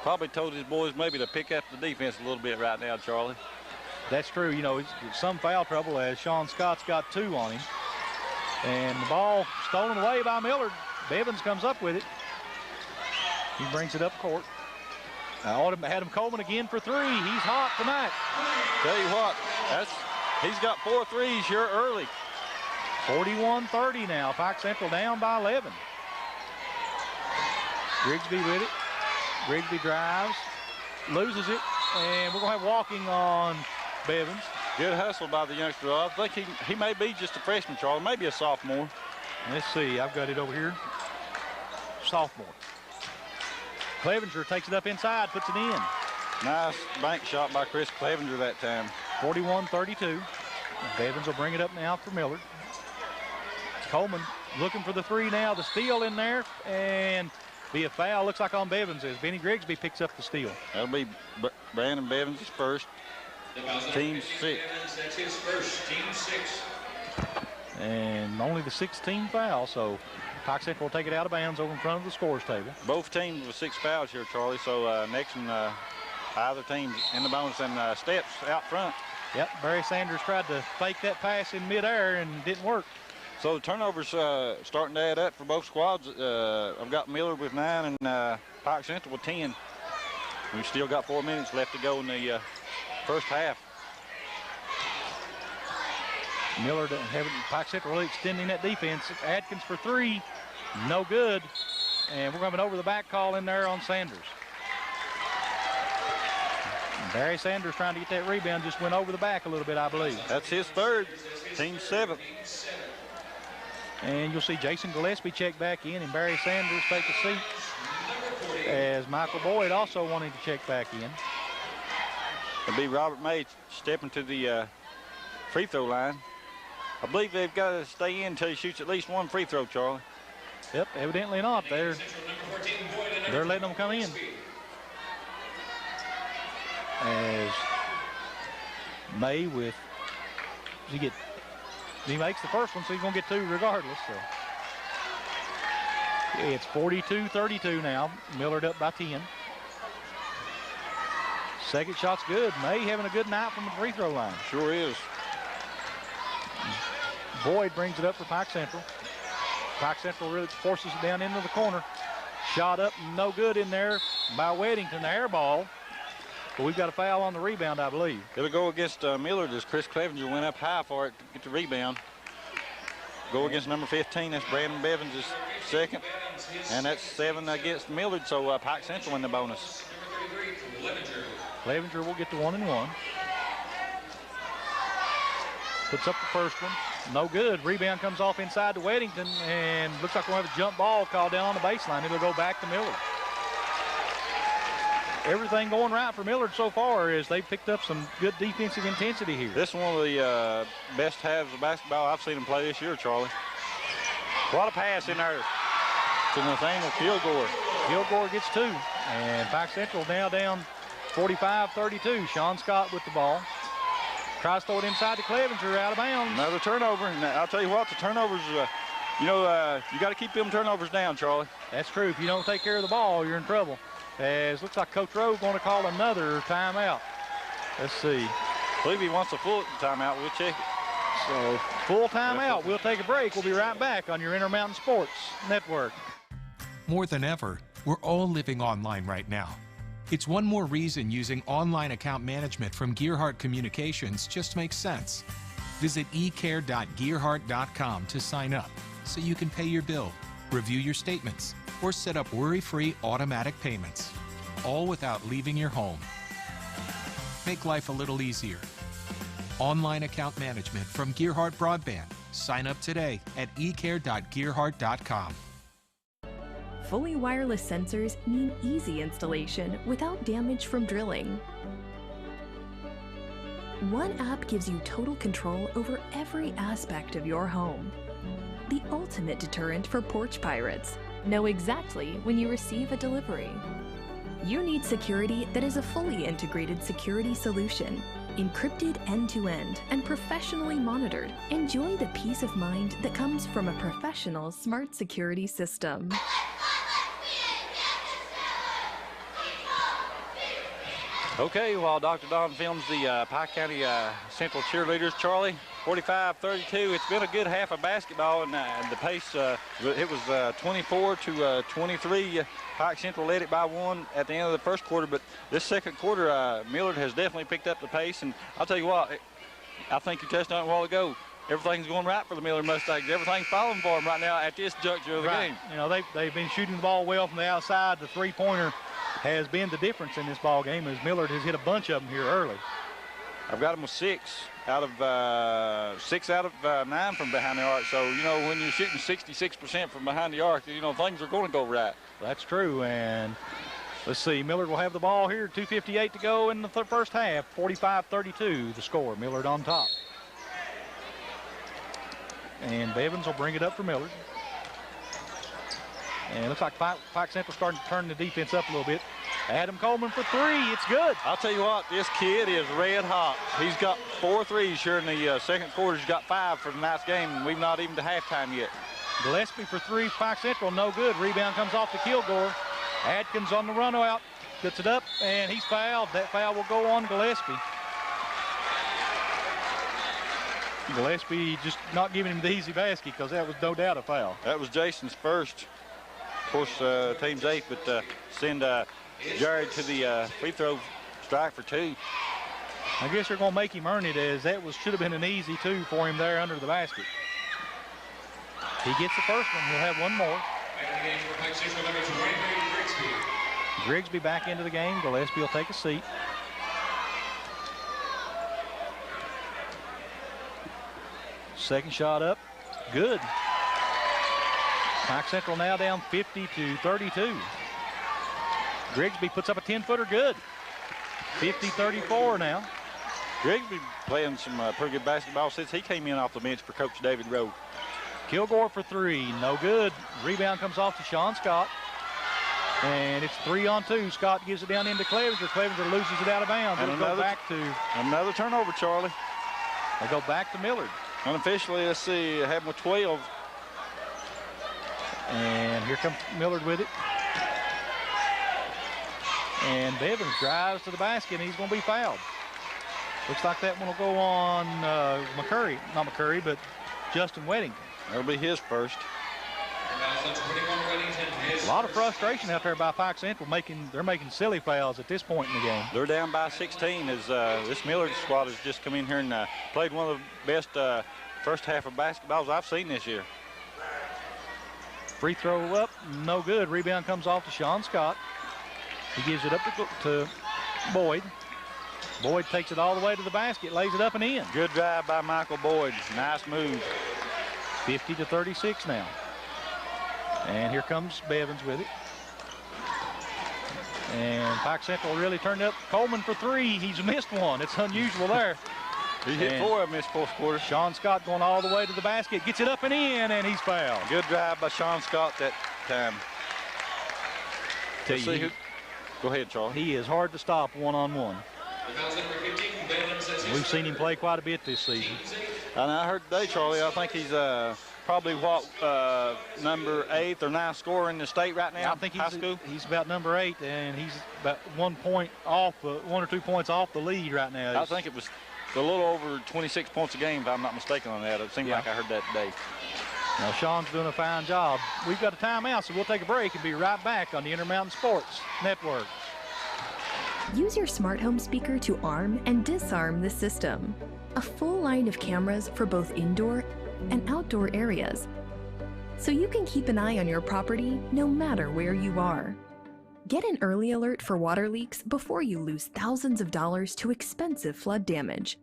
probably told his boys maybe to pick up the defense a little bit right now, Charlie. That's true. You know, he's some foul trouble as Sean Scott's got 2 on him. And the ball stolen away by Millard. Bevins comes up with it. He brings it up court. Adam Coleman again for 3. He's hot tonight. Tell you what, he's got 4 threes here early. 41-30 now. Pike Central down by 11. Grigsby with it. Grigsby drives, loses it, and we're going to have walking on Bevins. Good hustle by the youngster. I think he may be just a freshman, Charlie, maybe a sophomore. Let's see, I've got it over here. Sophomore. Clevenger takes it up inside, puts it in. Nice bank shot by Chris Clevenger that time. 41-32. Bevins will bring it up now for Millard. Coleman looking for the 3 now. The steal in there, and be a foul, looks like on Bevins as Benny Grigsby picks up the steal. That'll be Brandon Bevins' first. Team 6. That's his first, team 6. And only the 6th team foul, so Pike Central will take it out of bounds over in front of the scores table. Both teams with 6 fouls here, Charlie, so next one, either team in the bonus and steps out front. Yep, Barry Sanders tried to fake that pass in midair and didn't work. So the turnovers starting to add up for both squads. I've got Millard with 9 and Pike Central with 10. We've still got 4 minutes left to go in the first half. Millard having Pike Central really extending that defense. Adkins for 3, no good. And we're going to have an over the back call in there on Sanders. Barry Sanders trying to get that rebound, just went over the back a little bit, I believe. That's his 3rd, team 7. And you'll see Jason Gillespie check back in and Barry Sanders take a seat as Michael Boyd also wanting to check back in. It'll be Robert May stepping to the free throw line. I believe they've got to stay in until he shoots at least 1 free throw, Charlie. Yep, evidently not. They're letting them come in. As May with, he makes the first one, so he's going to get 2 regardless. So it's 42-32 now. Millard up by 10. Second shot's good. May having a good night from the free throw line. Sure is. Boyd brings it up for Pike Central. Pike Central really forces it down into the corner. Shot up, no good in there by Weddington, the air ball. But we've got a foul on the rebound, I believe. It'll go against Millard as Chris Clevenger went up high for it to get the rebound. Go against number 15, that's Brandon Bevins' 2nd. And that's 7 against Millard, so Pike Central in the bonus. Clevenger will get the 1 and 1. Puts up the first one. No good. Rebound comes off inside to Weddington, and looks like we'll have a jump ball called down on the baseline. It'll go back to Millard. Everything going right for Millard so far is they've picked up some good defensive intensity here. This is one of the best halves of basketball I've seen them play this year, Charlie. What a pass in there to Nathaniel Kilgore. Kilgore gets 2, and Pike Central now down 45-32. Sean Scott with the ball. Tries to throw it inside to Clevenger, out of bounds. Another turnover. And I'll tell you what, the turnovers, you got to keep them turnovers down, Charlie. That's true. If you don't take care of the ball, you're in trouble. As looks like Coach Rowe going to call another timeout. Let's see. I believe he wants a full timeout. We'll check it. So full timeout. We'll take a break. We'll be right back on your Intermountain Sports Network. More than ever, we're all living online right now. It's one more reason using online account management from Gearheart Communications just makes sense. Visit ecare.gearheart.com to sign up so you can pay your bill, review your statements, or set up worry-free automatic payments, all without leaving your home. Make life a little easier. Online account management from Gearheart Broadband. Sign up today at ecare.gearheart.com. Fully wireless sensors mean easy installation without damage from drilling. One app gives you total control over every aspect of your home. The ultimate deterrent for porch pirates. Know exactly when you receive a delivery. You need security that is a fully integrated security solution. Encrypted end-to-end and professionally monitored, enjoy the peace of mind that comes from a professional smart security system. Okay, while Dr. Don films the Pike County Central cheerleaders, Charlie, 45-32. It's been a good half of basketball, and the pace, it was 24 to 23. Pike Central led it by 1 at the end of the first quarter, but this second quarter, Millard has definitely picked up the pace, and I'll tell you what, I think you touched on it a while ago. Everything's going right for the Millard Mustangs. Everything's falling for them right now at this juncture of the game. You know, they've been shooting the ball well from the outside. The three-pointer has been the difference in this ball game, as Millard has hit a bunch of them here early. I've got them with 6 out of 9 from behind the arc. So, you know, when you're shooting 66% from behind the arc, you know, things are going to go right. That's true. And let's see, Millard will have the ball here. 2:58 to go in the first half. 45-32 the score. Millard on top. And Bevins will bring it up for Millard. And it looks like Pike Central starting to turn the defense up a little bit. Adam Coleman for 3. It's good. I'll tell you what, this kid is red hot. He's got 4 threes here in the second quarter. He's got 5 for tonight's game, and we've not even to halftime yet. Gillespie for 3. Pike Central, no good. Rebound comes off to Kilgore. Adkins on the run out. Gets it up, and he's fouled. That foul will go on Gillespie. Gillespie just not giving him the easy basket because that was no doubt a foul. That was Jason's first. Of course, team's 8, but send Jared to the free throw strike for 2. I guess they're going to make him earn it, as that should have been an easy 2 for him there under the basket. He gets the first one. He'll have one more. Grigsby back into the game. Gillespie will take a seat. Second shot up. Good. Pike Central now down 50-32. Grigsby puts up a 10-footer. Good. 50-34 now. Grigsby playing some pretty good basketball since he came in off the bench for Coach David Rowe. Kilgore for 3. No good. Rebound comes off to Sean Scott. And it's 3-on-2. Scott gives it down into Clevenger. Clevenger loses it out of bounds. And another turnover, Charlie. They go back to Millard. Unofficially, let's see, have him with 12. And here comes Millard with it. And Bevins drives to the basket, and he's going to be fouled. Looks like that one will go on McCurry. Not McCurry, but Justin Weddington. That'll be his first. A lot of frustration out there by Pike Central. They're making silly fouls at this point in the game. They're down by 16 as this Millard squad has just come in here and played one of the best first half of basketballs I've seen this year. Free throw up, no good. Rebound comes off to Sean Scott. He gives it up to Boyd. Boyd takes it all the way to the basket, lays it up and in. Good drive by Michael Boyd. Nice move. 50-36 now. And here comes Bevins with it. And Pike Central really turned up. Coleman for 3. He's missed one. It's unusual there. He hit 4 of them this fourth quarter. Sean Scott going all the way to the basket. Gets it up and in, and he's fouled. Good drive by Sean Scott that time. Go ahead, Charlie. He is hard to stop one-on-one. We've seen him play quite a bit this season. And I heard today, Charlie, I think he's probably number 8th or 9th scorer in the state right now. I think he's about number 8, and he's about 1 point off, 1 or 2 points off the lead right now. I think it was a little over 26 points a game, if I'm not mistaken on that. It seemed like I heard that today. Now, Sean's doing a fine job. We've got a timeout, so we'll take a break and be right back on the Intermountain Sports Network. Use your smart home speaker to arm and disarm the system. A full line of cameras for both indoor and outdoor areas, so you can keep an eye on your property no matter where you are. Get an early alert for water leaks before you lose thousands of dollars to expensive flood damage.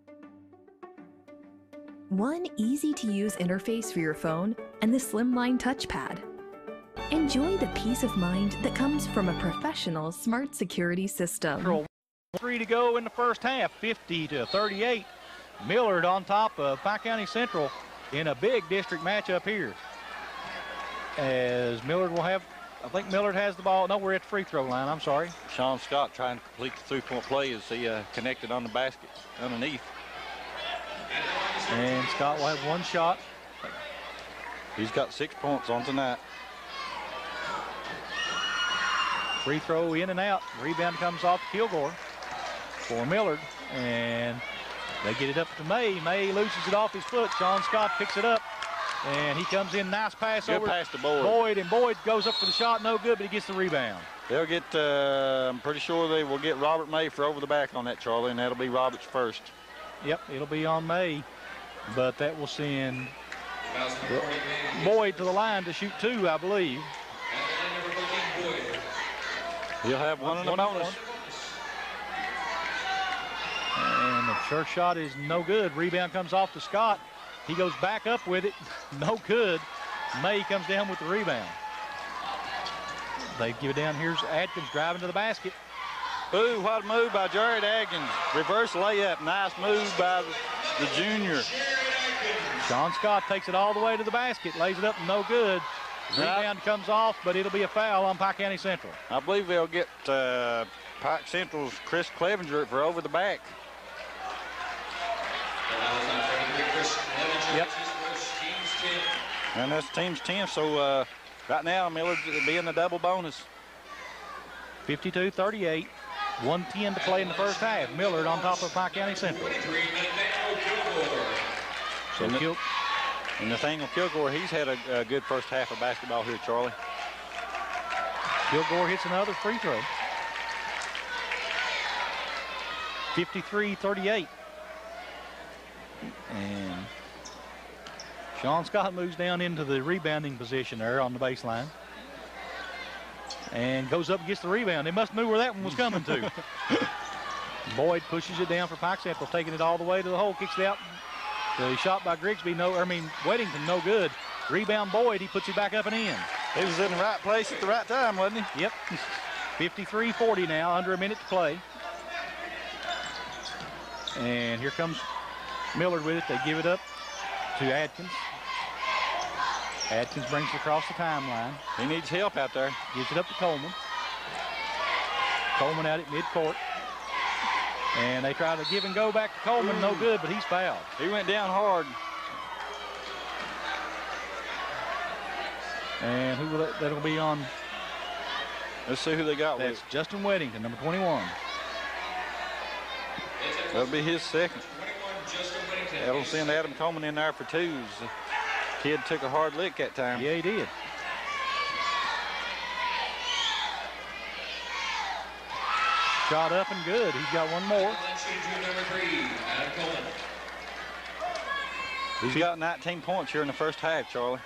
One easy-to-use interface for your phone and the slimline touchpad. Enjoy the peace of mind that comes from a professional smart security system. 3 to go in the first half, 50-38. Millard on top of Pike County Central in a big district matchup here. As Millard will have I think Millard has the ball. No, we're at the free throw line. I'm sorry. Sean Scott trying to complete the three-point play as he connected on the basket underneath. And Scott will have one shot. He's got 6 points on tonight. Free throw in and out. Rebound comes off Kilgore for Millard. And they get it up to May. May loses it off his foot. Sean Scott picks it up. And he comes in, nice pass Good over pass to Boyd. Boyd, and Boyd goes up for the shot, no good, but he gets the rebound. They'll get, I'm pretty sure they will get Robert May for over the back on that, Charlie, and that'll be Robert's first. Yep, it'll be on May, but that will send Boyd to the line to shoot 2, I believe. He'll have one in the bonus. And the first shot is no good. Rebound comes off to Scott. He goes back up with it, no good. May comes down with the rebound. They give it down. Here's Atkins driving to the basket. Ooh, what a move by Jared Atkins. Reverse layup, nice move by the junior. Sean Scott takes it all the way to the basket, lays it up, no good. Rebound comes off, but it'll be a foul on Pike County Central. I believe they'll get Pike Central's Chris Clevenger for over the back. Yep. And that's team's 10, so right now Millard will be in the double bonus. 52-38, 1:10 to play in the first half. Millard on top of Pike County Central. So and Nathaniel Kilgore, he's had a good first half of basketball here, Charlie. Kilgore hits another free throw. 53-38. And Sean Scott moves down into the rebounding position there on the baseline. And goes up and gets the rebound. They must knew where that one was coming to. Boyd pushes it down for Pike Central, taking it all the way to the hole, kicks it out. The shot by Weddington, no good. Rebound Boyd, he puts it back up and in. He was in the right place at the right time, wasn't he? Yep. 53-40 now, under a minute to play. And here comes Millard with it. They give it up to Atkins. Atkins brings it across the timeline. He needs help out there. Gives it up to Coleman. Coleman out at midcourt. And they try to give and go back to Coleman. No good, but he's fouled. He went down hard. And who will that'll be on? Let's see who they got That's with. Justin Weddington, number 21. That'll be his second. That'll send Adam Coleman in there for 2s. Kid took a hard lick that time. Yeah, he did. Shot up and good. He's got one more. He's got 19 points here in the first half, Charlie.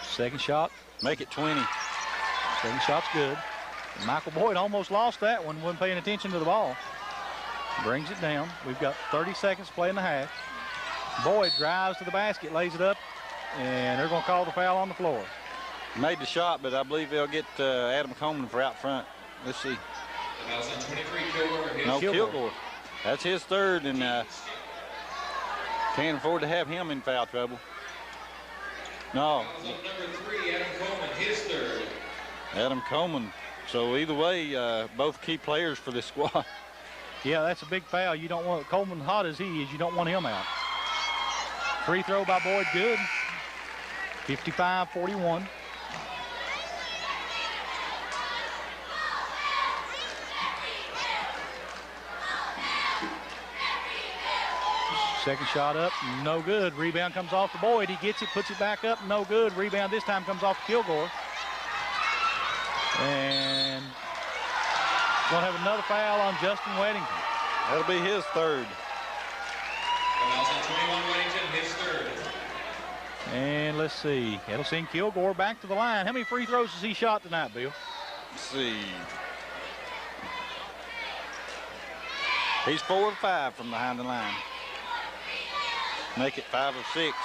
Second shot. Make it 20. Second shot's good. And Michael Boyd almost lost that one, wasn't paying attention to the ball. Brings it down. We've got 30 seconds to play in the half. Boyd drives to the basket, lays it up, and they're going to call the foul on the floor. Made the shot, but I believe they'll get Adam Coleman for out front. Let's see. No, Kilgore. That's his third, and can't afford to have him in foul trouble. No. Number 3, Adam Coleman, his third. Adam Coleman. So either way, both key players for this squad. Yeah, that's a big foul. You don't want Coleman, hot as he is, you don't want him out. Free throw by Boyd, good. 55-41. Second shot up, no good. Rebound comes off to Boyd. He gets it, puts it back up, no good. Rebound this time comes off to Kilgore. And going to have another foul on Justin Weddington. That'll be his third. 21 Weddington, his third. And let's see. It'll send Kilgore back to the line. How many free throws has he shot tonight, Bill? Let's see. He's 4 of 5 from behind the line. Make it 5 of 6.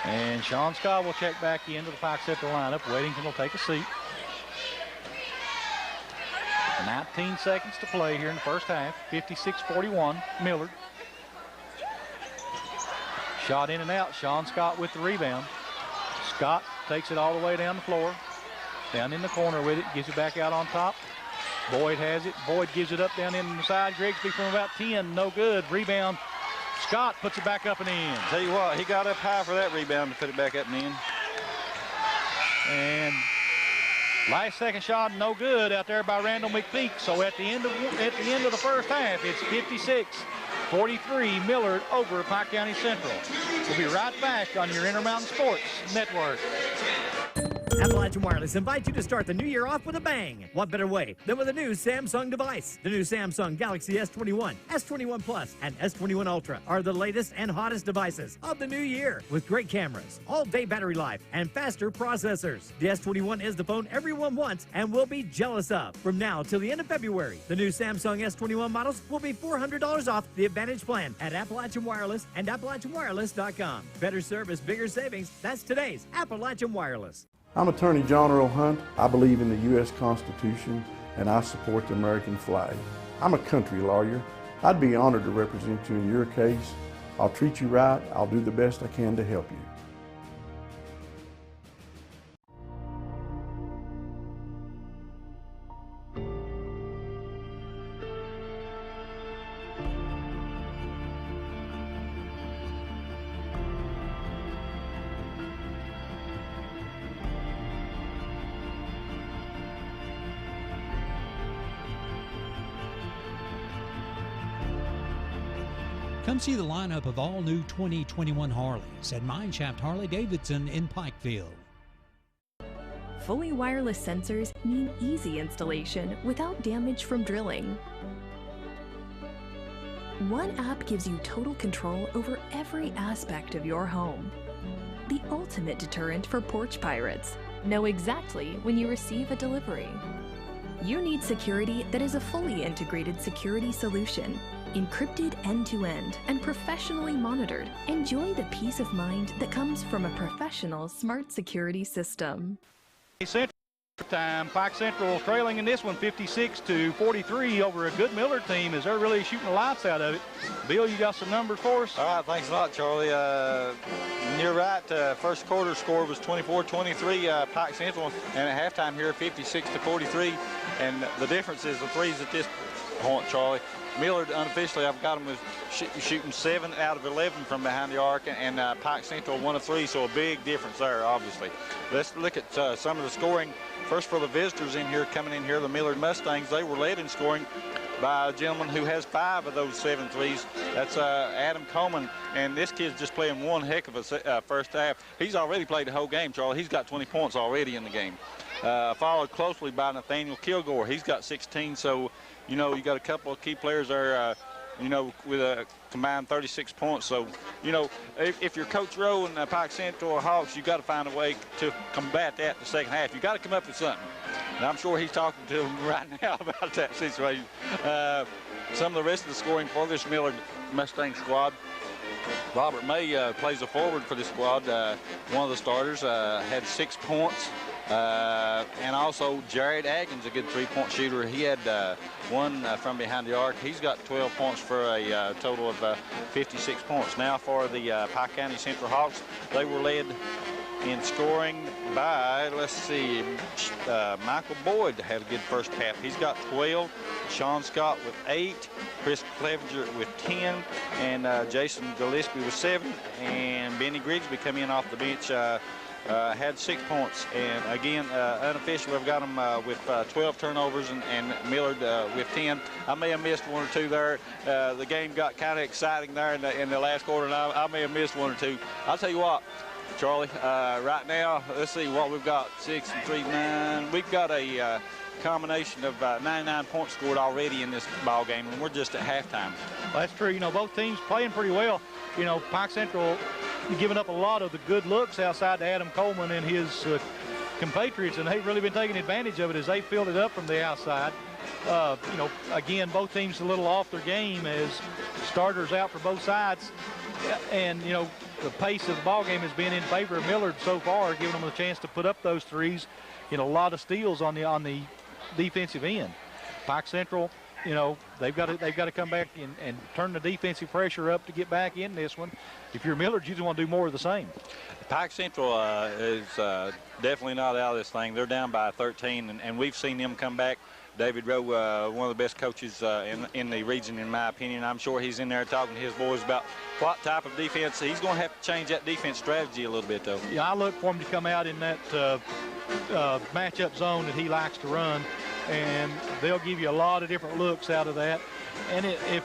And Sean Scott will check back into the Pike Central lineup. Weddington will take a seat. 19 seconds to play here in the first half. 56-41, Millard. Shot in and out. Sean Scott with the rebound. Scott takes it all the way down the floor. Down in the corner with it, gets it back out on top. Boyd has it. Boyd gives it up down in the side. Grigsby from about 10, no good. Rebound. Scott puts it back up and in. Tell you what, he got up high for that rebound to put it back up and in. And last second shot, no good out there by Randall McPeak. So at the end of the first half, it's 56-43 Millard over Pike County Central. We'll be right back on your Intermountain Sports Network. Appalachian Wireless invites you to start the new year off with a bang. What better way than with a new Samsung device? The new Samsung Galaxy S21, S21 Plus, and S21 Ultra are the latest and hottest devices of the new year with great cameras, all-day battery life, and faster processors. The S21 is the phone everyone wants and will be jealous of. From now till the end of February, the new Samsung S21 models will be $400 off the Advantage plan at Appalachian Wireless and AppalachianWireless.com. Better service, bigger savings. That's today's Appalachian Wireless. I'm Attorney John Earl Hunt. I believe in the U.S. Constitution and I support the American flag. I'm a country lawyer. I'd be honored to represent you in your case. I'll treat you right. I'll do the best I can to help you. Come see the lineup of all new 2021 Harleys at Mineshaft Harley-Davidson in Pikeville. Fully wireless sensors mean easy installation without damage from drilling. One app gives you total control over every aspect of your home. The ultimate deterrent for porch pirates. Know exactly when you receive a delivery. You need security that is a fully integrated security solution, encrypted end-to-end and professionally monitored. Enjoy the peace of mind that comes from a professional smart security system. Central time, Pike Central trailing in this one 56-43 over a good Millard team as they're really shooting the lights out of it. Bill, you got some numbers for us? All right, thanks a lot, Charlie. You're right. First quarter score was 24-23 Pike Central, and at halftime here 56-43. And the difference is the threes at this point, Charlie. Millard, unofficially, I've got them with shooting 7 out of 11 from behind the arc, and Pike Central 1 of 3, so a big difference there, obviously. Let's look at some of the scoring. First for the visitors in here, coming in here, the Millard Mustangs, they were led in scoring by a gentleman who has 5 of those 7 threes. That's Adam Coleman, and this kid's just playing one heck of a first half. He's already played the whole game, Charlie. He's got 20 points already in the game. Followed closely by Nathaniel Kilgore. He's got 16, so you know, you got a couple of key players there, you know, with a combined 36 points. So, you know, if you're Coach Rowe and Pike Central or Hawks, you got to find a way to combat that in the second half. You got to come up with something. And I'm sure he's talking to them right now about that situation. Some of the rest of the scoring for this Millard Mustang squad. Robert May plays a forward for this squad. One of the starters had 6 points. And also Jared Aggins, a good 3-point shooter. He had 1 from behind the arc. He's got 12 points for a total of 56 points. Now for the Pike County Central Hawks, they were led in scoring by, let's see, Michael Boyd had a good first half. He's got 12. Sean Scott with 8. Chris Clevenger with 10. And Jason Gillespie with 7. And Benny Grigsby come in off the bench. Had 6 points, and again, unofficially, I've got them with 12 turnovers and Millard with 10. I may have missed 1 or 2 there. The game got kind of exciting there in the last quarter, and I may have missed 1 or 2. I'll tell you what, Charlie, right now, let's see what we've got. 6 and 3, 9. We've got a combination of 99 points scored already in this ball game, and we're just at halftime. Well, that's true. You know, both teams playing pretty well. You know, Pike Central giving up a lot of the good looks outside to Adam Coleman and his compatriots, and they've really been taking advantage of it as they filled it up from the outside. You know, again, both teams a little off their game as starters out for both sides, and you know, the pace of the ball game has been in favor of Millard so far, giving them a chance to put up those threes. You know, a lot of steals on the defensive end. Pike Central you know, they've got to come back and turn the defensive pressure up to get back in this one. If you're Millard, you just want to do more of the same. Pike Central is definitely not out of this thing. They're down by 13, and we've seen them come back. David Rowe, one of the best coaches in the region, in my opinion. I'm sure he's in there talking to his boys about what type of defense. He's going to have to change that defense strategy a little bit, though. Yeah, I look for him to come out in that matchup zone that he likes to run, and they'll give you a lot of different looks out of that. And if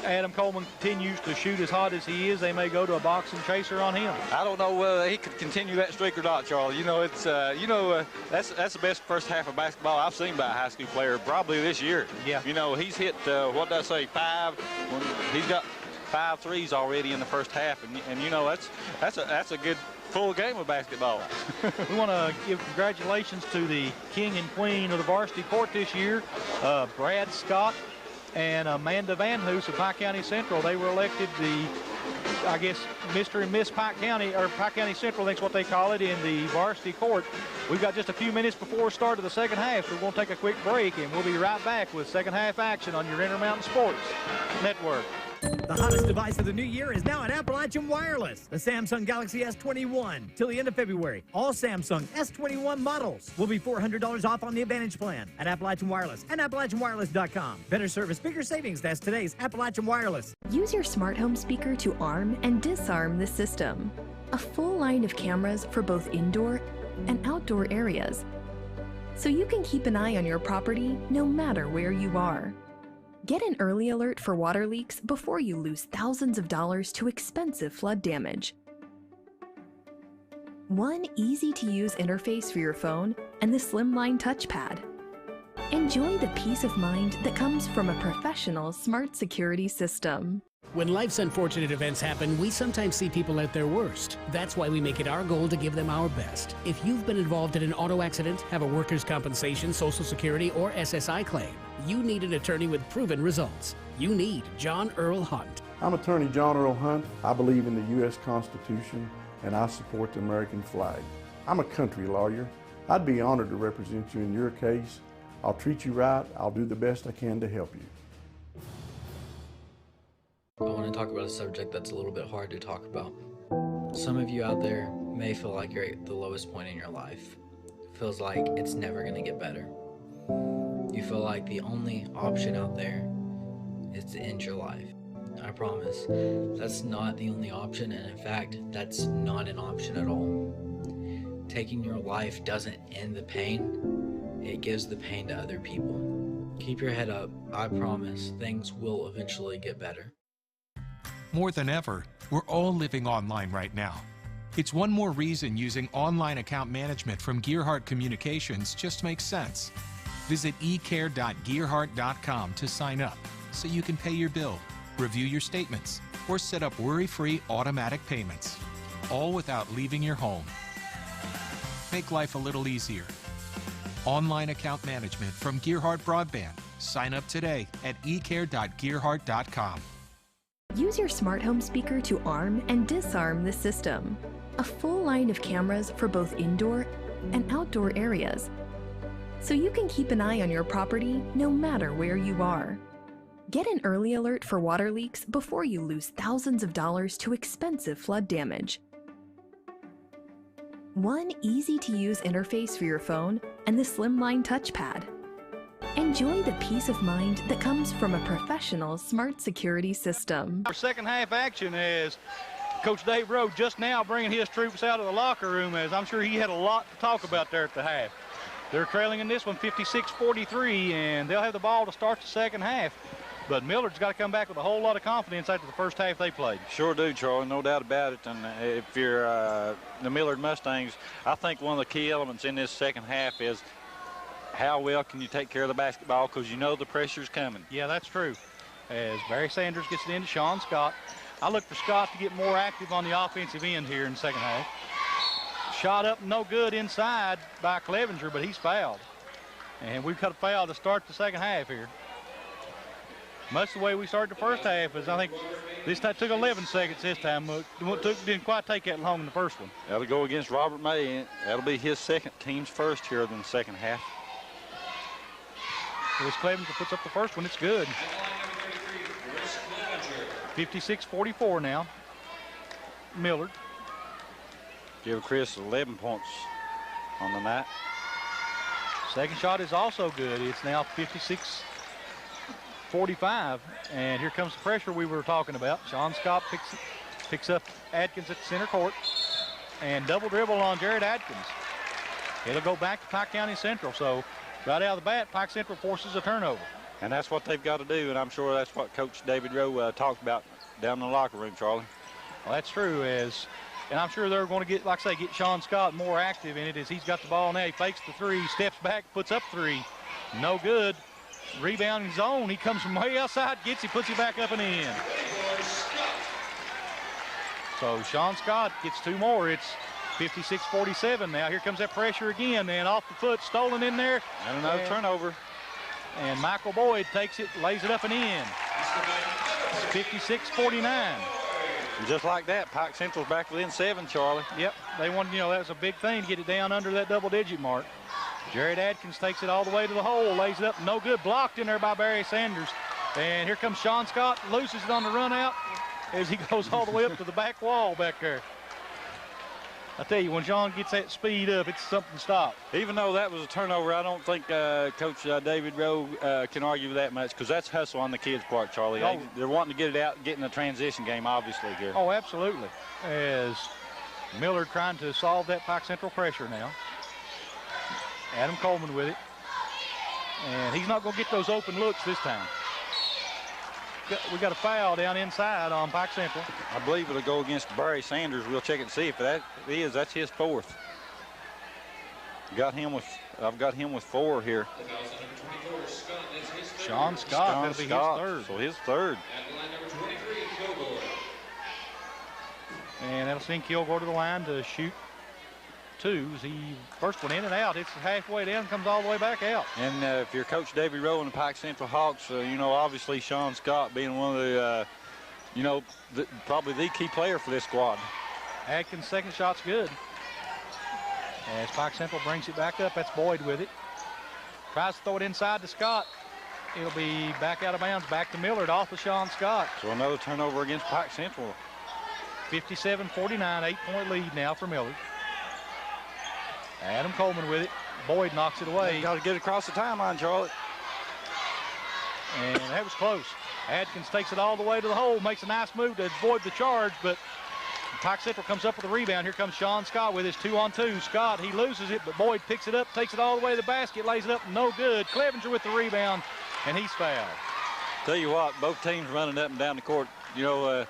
Adam Coleman continues to shoot as hot as he is, they may go to a boxing chaser on him. I don't know whether he could continue that streak or not, Charlie. You know, it's that's the best first half of basketball I've seen by a high school player probably this year. Yeah. You know, he's hit what did I say, 5? He's got 5 threes already in the first half, and you know that's a good full game of basketball. We want to give congratulations to the king and queen of the varsity court this year, Brad Scott and Amanda Van Hoos of Pike County Central. They were elected I guess, Mr. and Miss Pike County, or Pike County Central, that's what they call it, in the varsity court. We've got just a few minutes before the start of the second half, so we're going to take a quick break, and we'll be right back with second half action on your Intermountain Sports Network. The hottest device of the new year is now at Appalachian Wireless, the Samsung Galaxy S21. Till the end of February, all Samsung S21 models will be $400 off on the Advantage plan at Appalachian Wireless and AppalachianWireless.com. Better service, bigger savings. That's today's Appalachian Wireless. Use your smart home speaker to arm and disarm the system. A full line of cameras for both indoor and outdoor areas, so you can keep an eye on your property no matter where you are. Get an early alert for water leaks before you lose thousands of dollars to expensive flood damage. One easy-to-use interface for your phone and the slimline touchpad. Enjoy the peace of mind that comes from a professional smart security system. When life's unfortunate events happen, we sometimes see people at their worst. That's why we make it our goal to give them our best. If you've been involved in an auto accident, have a workers' compensation, Social Security, or SSI claim, you need an attorney with proven results. You need John Earl Hunt. I'm attorney John Earl Hunt. I believe in the U.S. Constitution, and I support the American flag. I'm a country lawyer. I'd be honored to represent you in your case. I'll treat you right. I'll do the best I can to help you. I want to talk about a subject that's a little bit hard to talk about. Some of you out there may feel like you're at the lowest point in your life. It feels like it's never going to get better. You feel like the only option out there is to end your life. I promise, that's not the only option, and in fact, that's not an option at all. Taking your life doesn't end the pain, it gives the pain to other people. Keep your head up. I promise things will eventually get better. More than ever, we're all living online right now. It's one more reason using online account management from Gearheart Communications just makes sense. Visit ecare.gearheart.com to sign up so you can pay your bill, review your statements, or set up worry-free automatic payments, all without leaving your home. Make life a little easier. Online account management from Gearheart Broadband. Sign up today at ecare.gearheart.com. Use your smart home speaker to arm and disarm the system. A full line of cameras for both indoor and outdoor areas, so you can keep an eye on your property no matter where you are. Get an early alert for water leaks before you lose thousands of dollars to expensive flood damage. One easy-to-use interface for your phone and the slimline touchpad. Enjoy the peace of mind that comes from a professional smart security system. Our second half action is Coach Dave Rowe just now bringing his troops out of the locker room, as I'm sure he had a lot to talk about there at the half. They're trailing in this one 56-43, and they'll have the ball to start the second half. But Millard's got to come back with a whole lot of confidence after the first half they played. Sure do, Charlie, no doubt about it. And if you're the Millard Mustangs, I think one of the key elements in this second half is how well can you take care of the basketball, because you know the pressure's coming. Yeah, that's true. As Barry Sanders gets it into Sean Scott. I look for Scott to get more active on the offensive end here in the second half. Shot up no good inside by Clevenger, but he's fouled. And we've got a foul to start the second half here. Much the way we started the first half is, I think this time took 11 seconds this time. Didn't quite take that long in the first one. That'll go against Robert May. That'll be his second, team's first here in the second half. As Clevenger puts up the first one, it's good. 56-44 now. Millard. Give Chris 11 points on the night. Second shot is also good. It's now 56-45. And here comes the pressure we were talking about. Sean Scott picks up Adkins at the center court. And double dribble on Jared Adkins. It'll go back to Pike County Central. So right out of the bat, Pike Central forces a turnover. And that's what they've got to do, and I'm sure that's what Coach David Rowe talked about down in the locker room, Charlie. Well, that's true, and I'm sure they're going to get, like I say, get Sean Scott more active in it as he's got the ball now. He fakes the three, steps back, puts up three. No good. Rebounding zone. He comes from way outside, gets it, puts it back up and in. So Sean Scott gets two more. It's 56-47 now. Here comes that pressure again, and off the foot, stolen in there. And another turnover. And Michael Boyd takes it, lays it up and in. It's 56-49. And just like that, Pike Central's back within 7, Charlie. Yep, they wanted, that was a big thing to get it down under that double-digit mark. Jared Adkins takes it all the way to the hole, lays it up, no good, blocked in there by Barry Sanders. And here comes Sean Scott, loses it on the run out as he goes all the way up to the back wall back there. I tell you, when Sean gets that speed up, it's something to stop. Even though that was a turnover, I don't think Coach David Rowe can argue with that much, because that's hustle on the kids' part, Charlie. Oh. They're wanting to get it out, getting a transition game, obviously, here. Oh, absolutely. As Millard trying to solve that Pike Central pressure now. Adam Coleman with it. And he's not going to get those open looks this time. We got a foul down inside on Pike Central. I believe it'll go against Barry Sanders. We'll check it and see if that is. That's his fourth. I've got him with 4 here. Sean Scott, that'll be his third. So his third. And that'll send Kilgore to the line to shoot 2. He first one in and out. It's halfway down, comes all the way back out. And if you're Coach Davey Rowe and the Pike Central Hawks, obviously Sean Scott being one of the, probably the key player for this squad. Adkins' second shot's good. As Pike Central brings it back up, that's Boyd with it. Tries to throw it inside to Scott. It'll be back out of bounds, back to Millard off of Sean Scott. So another turnover against Pike Central. 57-49, 8-point lead now for Millard. Adam Coleman with it. Boyd knocks it away. Got to get it across the timeline, Charlie. And that was close. Adkins takes it all the way to the hole, makes a nice move to avoid the charge, but Pike Central comes up with a rebound. Here comes Sean Scott with his 2-on-2. Scott, he loses it, but Boyd picks it up, takes it all the way to the basket, lays it up, no good. Clevenger with the rebound, and he's fouled. Tell you what, both teams running up and down the court, and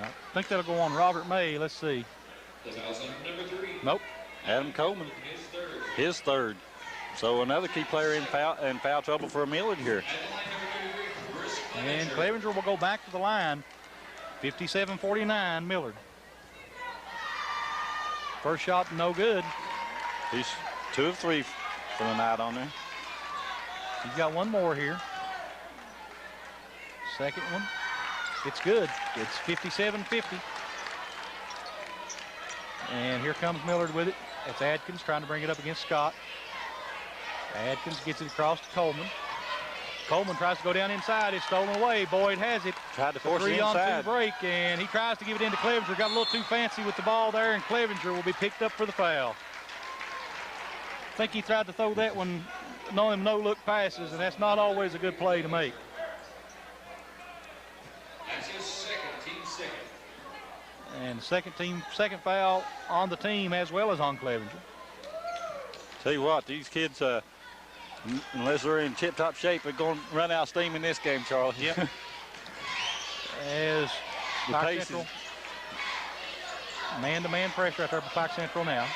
I think that'll go on Robert May. Let's see. Nope. Adam Coleman, his third. So another key player in foul trouble for Millard here. And Clevenger will go back to the line. 57-49, Millard. First shot, no good. He's 2 of 3 for the night on there. He's got one more here. Second one. It's good. It's 57-50. And here comes Millard with it. It's Adkins trying to bring it up against Scott. Adkins gets it across to Coleman. Coleman tries to go down inside. It's stolen away. Boyd has it. Tried to force it inside. 3-on-2 break, and he tries to give it into Clevenger. Got a little too fancy with the ball there, and Clevenger will be picked up for the foul. I think he tried to throw that one, knowing no-look passes, and that's not always a good play to make. That's his team second. And second foul on the team as well as on Clevenger. Tell you what, these kids, unless they're in tip-top shape, they're going to run out of steam in this game, Charlie. Yep. As Pike Central, man-to-man pressure out there for Pike Central now.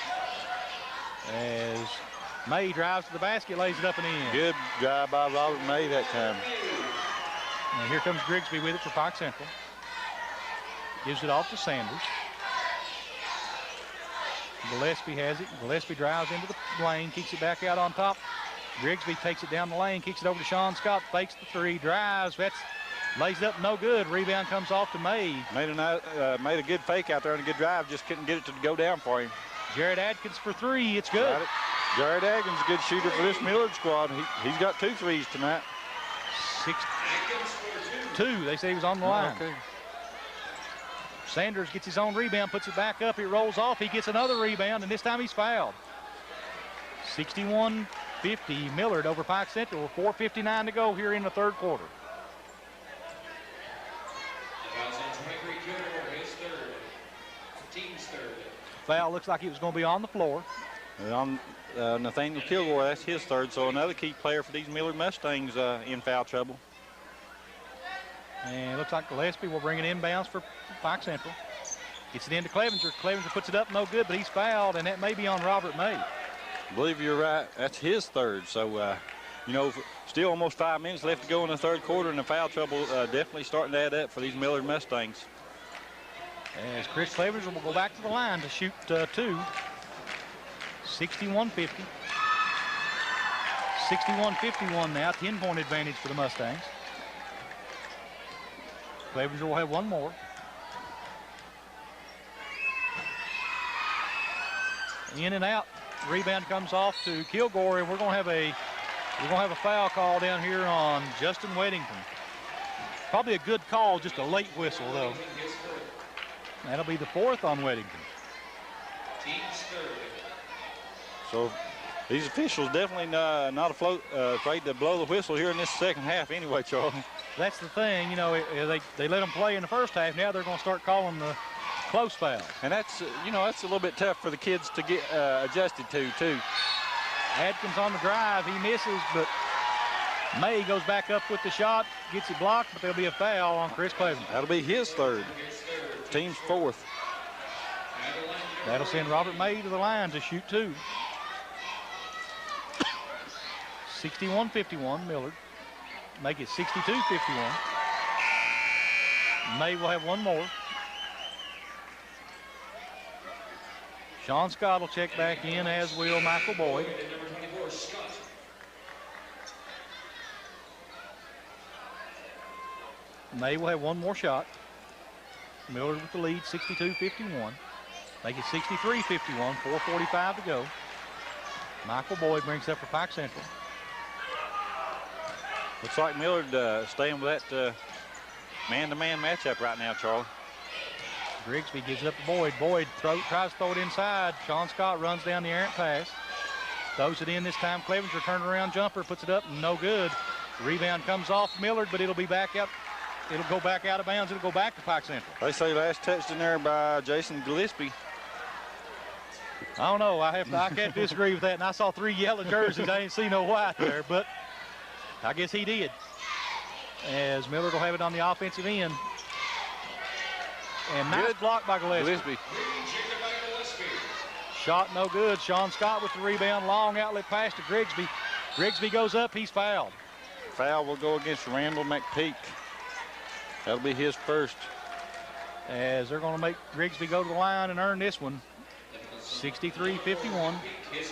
As May drives to the basket, lays it up and in. Good drive by Robert May that time. And here comes Grigsby with it for Pike Central. Gives it off to Sanders. Gillespie has it. Gillespie drives into the lane, kicks it back out on top. Grigsby takes it down the lane, kicks it over to Sean Scott, fakes the 3, drives. Lays it up, no good. Rebound comes off to May. Made a good fake out there and a good drive, just couldn't get it to go down for him. Jared Adkins for 3, it's good. Jared Atkins, a good shooter for this Millard squad. He's got 2 threes tonight. 2. They say he was on the line. Okay. Sanders gets his own rebound, puts it back up. It rolls off. He gets another rebound, and this time he's fouled. 61-50, Millard over Pike Central. 4:59 to go here in the third quarter. Foul looks like it was going to be on the floor. On Nathaniel Kilgore, that's his third. So another key player for these Millard Mustangs in foul trouble. And it looks like Gillespie will bring it inbounds for Pike Central. Gets it into Clevenger. Clevenger puts it up, no good, but he's fouled, and that may be on Robert May. I believe you're right. That's his third. So, you know, still almost 5 minutes left to go in the third quarter, and the foul trouble definitely starting to add up for these Millard Mustangs. As Chris Clevenger will go back to the line to shoot 2. 61-50. 61-51 now, 10-point advantage for the Mustangs. Clevenger will have one more. In and out. Rebound comes off to Kilgore, and we're going to have a foul call down here on Justin Weddington. Probably a good call, just a late whistle though. That'll be the 4th on Weddington. So these officials definitely not afraid to blow the whistle here in this second half anyway, Charlie. That's the thing, you know, they let them play in the first half. Now they're going to start calling the close foul. And that's, you know, that's a little bit tough for the kids to get adjusted to, too. Adkins on the drive. He misses, but May goes back up with the shot, gets it blocked, but there'll be a foul on Chris Clevenger. That'll be his third. Team's 4th. That'll send Robert May to the line to shoot 2. 61-51, Millard. Make it 62-51. May will have one more. Sean Scott will check back in, as will Michael Boyd. May will have one more shot. Millard with the lead, 62-51. Make it 63-51, 4:45 to go. Michael Boyd brings up for Pike Central. Looks like Millard staying with that man-to-man matchup right now, Charlie. Grigsby gives it up to Boyd. Boyd tries to throw it inside. Sean Scott runs down the errant pass. Throws it in this time. Clevenger turnaround jumper, puts it up, no good. Rebound comes off Millard, but it'll be back up. It'll go back out of bounds. It'll go back to Pike Central. They say last touched in there by Jason Gillespie. I don't know. I can't disagree with that. And I saw 3 yellow jerseys. I didn't see no white there, but I guess he did. As Millard will have it on the offensive end. And nice block by Gillespie. Shot no good. Sean Scott with the rebound. Long outlet pass to Grigsby. Grigsby goes up. He's fouled. Foul will go against Randall McPeak. That'll be his first. As they're going to make Grigsby go to the line and earn this one. 63-51.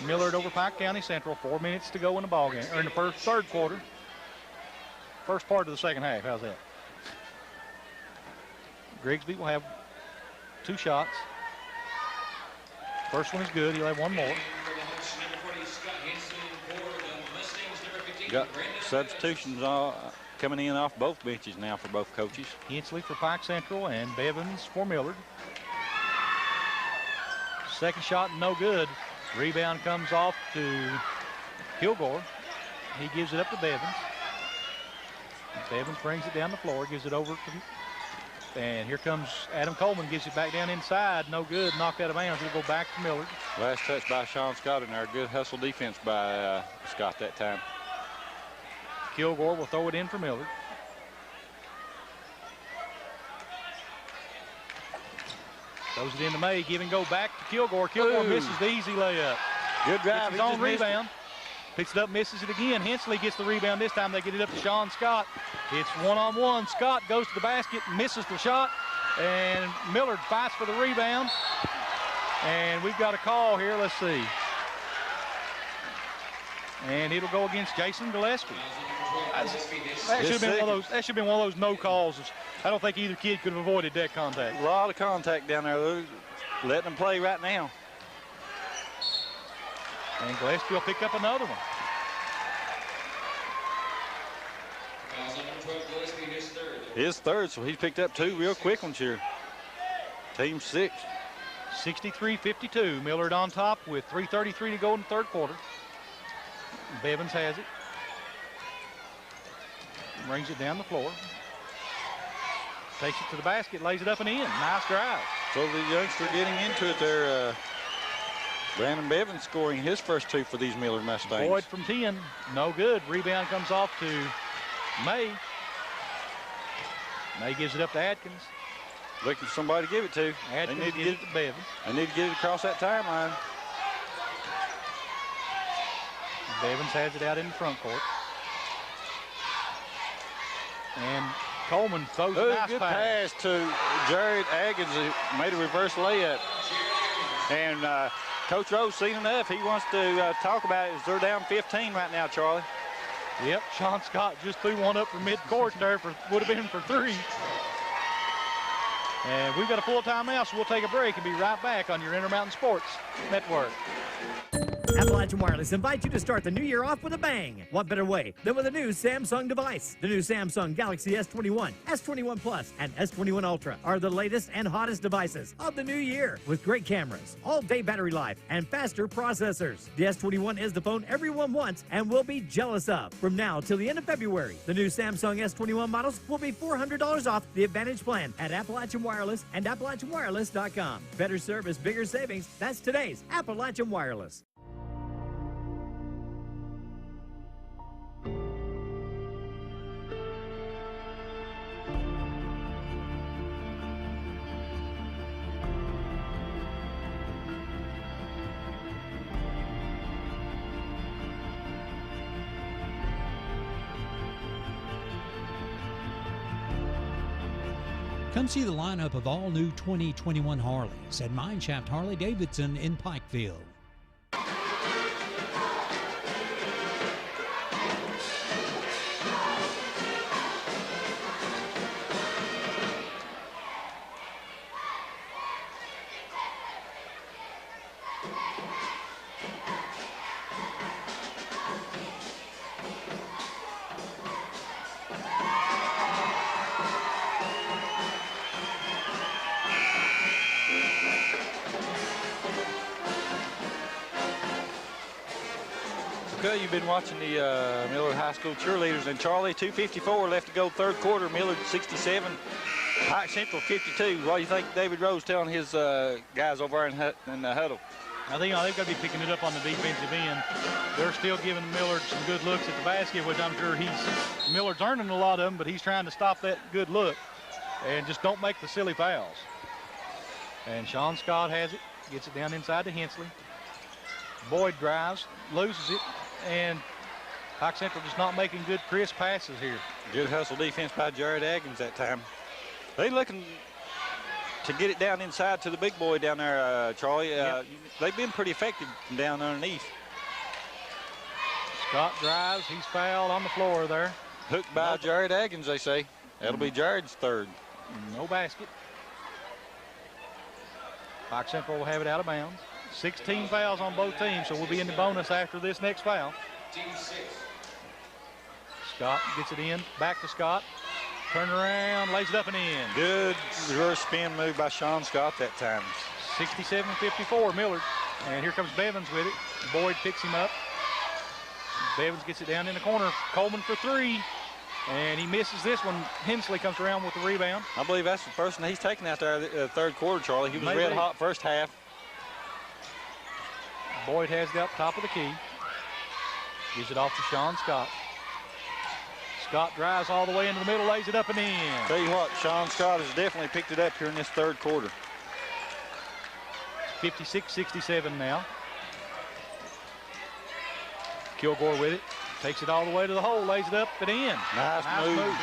Millard over Pike County Central. 4 minutes to go in the ball game, or in the third quarter. First part of the second half. How's that? Grigsby will have 2 shots. First one is good. He'll have one more. Got substitutions coming in off both benches now for both coaches. Hensley for Pike Central and Bevins for Millard. Second shot, no good. Rebound comes off to Kilgore. He gives it up to Bevins. Bevins brings it down the floor, gives it over to, and here comes Adam Coleman, gives it back down inside. No good, knocked out of bounds. It'll go back to Millard. Last touch by Sean Scott in there. Good hustle defense by Scott that time. Kilgore will throw it in for Millard. Throws it into May, give and go back to Kilgore. Kilgore misses the easy layup. Good drive. Gets his own rebound. Picks it up, misses it again. Hensley gets the rebound this time. They get it up to Sean Scott. It's one-on-one. Scott goes to the basket, misses the shot, and Millard fights for the rebound. And we've got a call here. Let's see. And it'll go against Jason Gillespie. That should have been one of those no calls. I don't think either kid could have avoided that contact. A lot of contact down there. They're letting them play right now. And Gillespie will pick up another one. Fouls on number 12, Gillespie, his third. His third, so he's picked up 2 real quick ones here. Team 6. 63-52. Millard on top with 3:33 to go in the third quarter. Bevins has it. Brings it down the floor. Takes it to the basket, lays it up and in. Nice drive. So the youngster getting into it there. Brandon Bevins scoring his first 2 for these Millard Mustangs. Boyd from 10, no good. Rebound comes off to May. May gives it up to Adkins. Looking for somebody to give it to. Adkins gives it to Bevins. They need to get it across that timeline. Bevins has it out in the front court. And Coleman throws a nice good pass. pass to Jared Atkins, who made a reverse layup. And Coach Rose seen enough. He wants to talk about it as they're down 15 right now, Charlie. Yep, Sean Scott just threw one up from midcourt there. Would have been for 3. And we've got a full timeout, so we'll take a break and be right back on your Intermountain Sports Network. Appalachian Wireless invites you to start the new year off with a bang. What better way than with a new Samsung device? The new Samsung Galaxy S21, S21 Plus, and S21 Ultra are the latest and hottest devices of the new year with great cameras, all-day battery life, and faster processors. The S21 is the phone everyone wants and will be jealous of. From now till the end of February, the new Samsung S21 models will be $400 off the Advantage plan at Appalachian Wireless and AppalachianWireless.com. Better service, bigger savings. That's today's Appalachian Wireless. Come see the lineup of all new 2021 Harleys at Mineshaft Harley-Davidson in Pikeville. Okay, you've been watching the Millard High School cheerleaders, and Charlie, 2:54 left to go third quarter. Millard 67, Pike Central 52. What do you think David Rose telling his guys over there in the huddle? I think they've got to be picking it up on the defensive end. They're still giving Millard some good looks at the basket, which I'm sure Millard's earning a lot of them, but he's trying to stop that good look and just don't make the silly fouls. And Sean Scott has it, gets it down inside to Hensley. Boyd drives, loses it, and Pike Central just not making good crisp passes here. Good hustle defense by Jared Atkins that time. They looking to get it down inside to the big boy down there, Charlie. Yep. They've been pretty effective from down underneath. Scott drives, he's fouled on the floor there. Hooked by Jared Atkins, they say. That'll be Jared's third. No basket. Pike Central will have it out of bounds. 16 fouls on both teams, so we'll be in the bonus after this next foul. Team 6. Scott gets it in, back to Scott. Turn around, lays it up and in. Good reverse spin move by Sean Scott that time. 67-54 Millard. And here comes Bevins with it. Boyd picks him up. Bevins gets it down in the corner. Coleman for 3. And he misses this one. Hensley comes around with the rebound. I believe that's the person he's taken out there the third quarter, Charlie. He was red hot first half. Boyd has it up top of the key. Gives it off to Sean Scott. Scott drives all the way into the middle, lays it up and in. Tell you what, Sean Scott has definitely picked it up here in this third quarter. 56-67 now. Kilgore with it. Takes it all the way to the hole, lays it up and in. Nice move.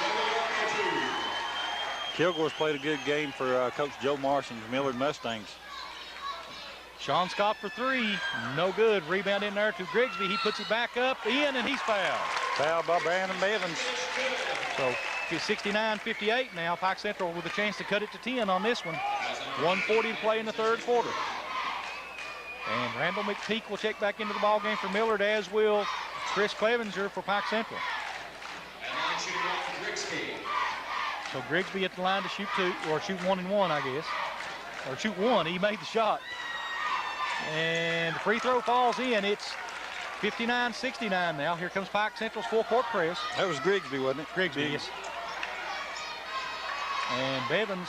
Kilgore's played a good game for Coach Joe Marson's Millard Mustangs. Sean Scott for 3, no good. Rebound in there to Grigsby. He puts it back up, in, and he's fouled. Fouled by Brandon Bevins. So it's 69-58 now. Pike Central with a chance to cut it to 10 on this one. 1:40 to play in the third quarter. And Randall McPeak will check back into the ball game for Millard, as will Chris Clevenger for Pike Central. So Grigsby at the line to shoot 2, or shoot 1 and 1, I guess. Or shoot 1, he made the shot. And the free throw falls in. It's 59-69 now. Here comes Pike Central's full court press. That was Grigsby, wasn't it? Grigsby, yes. And Bevins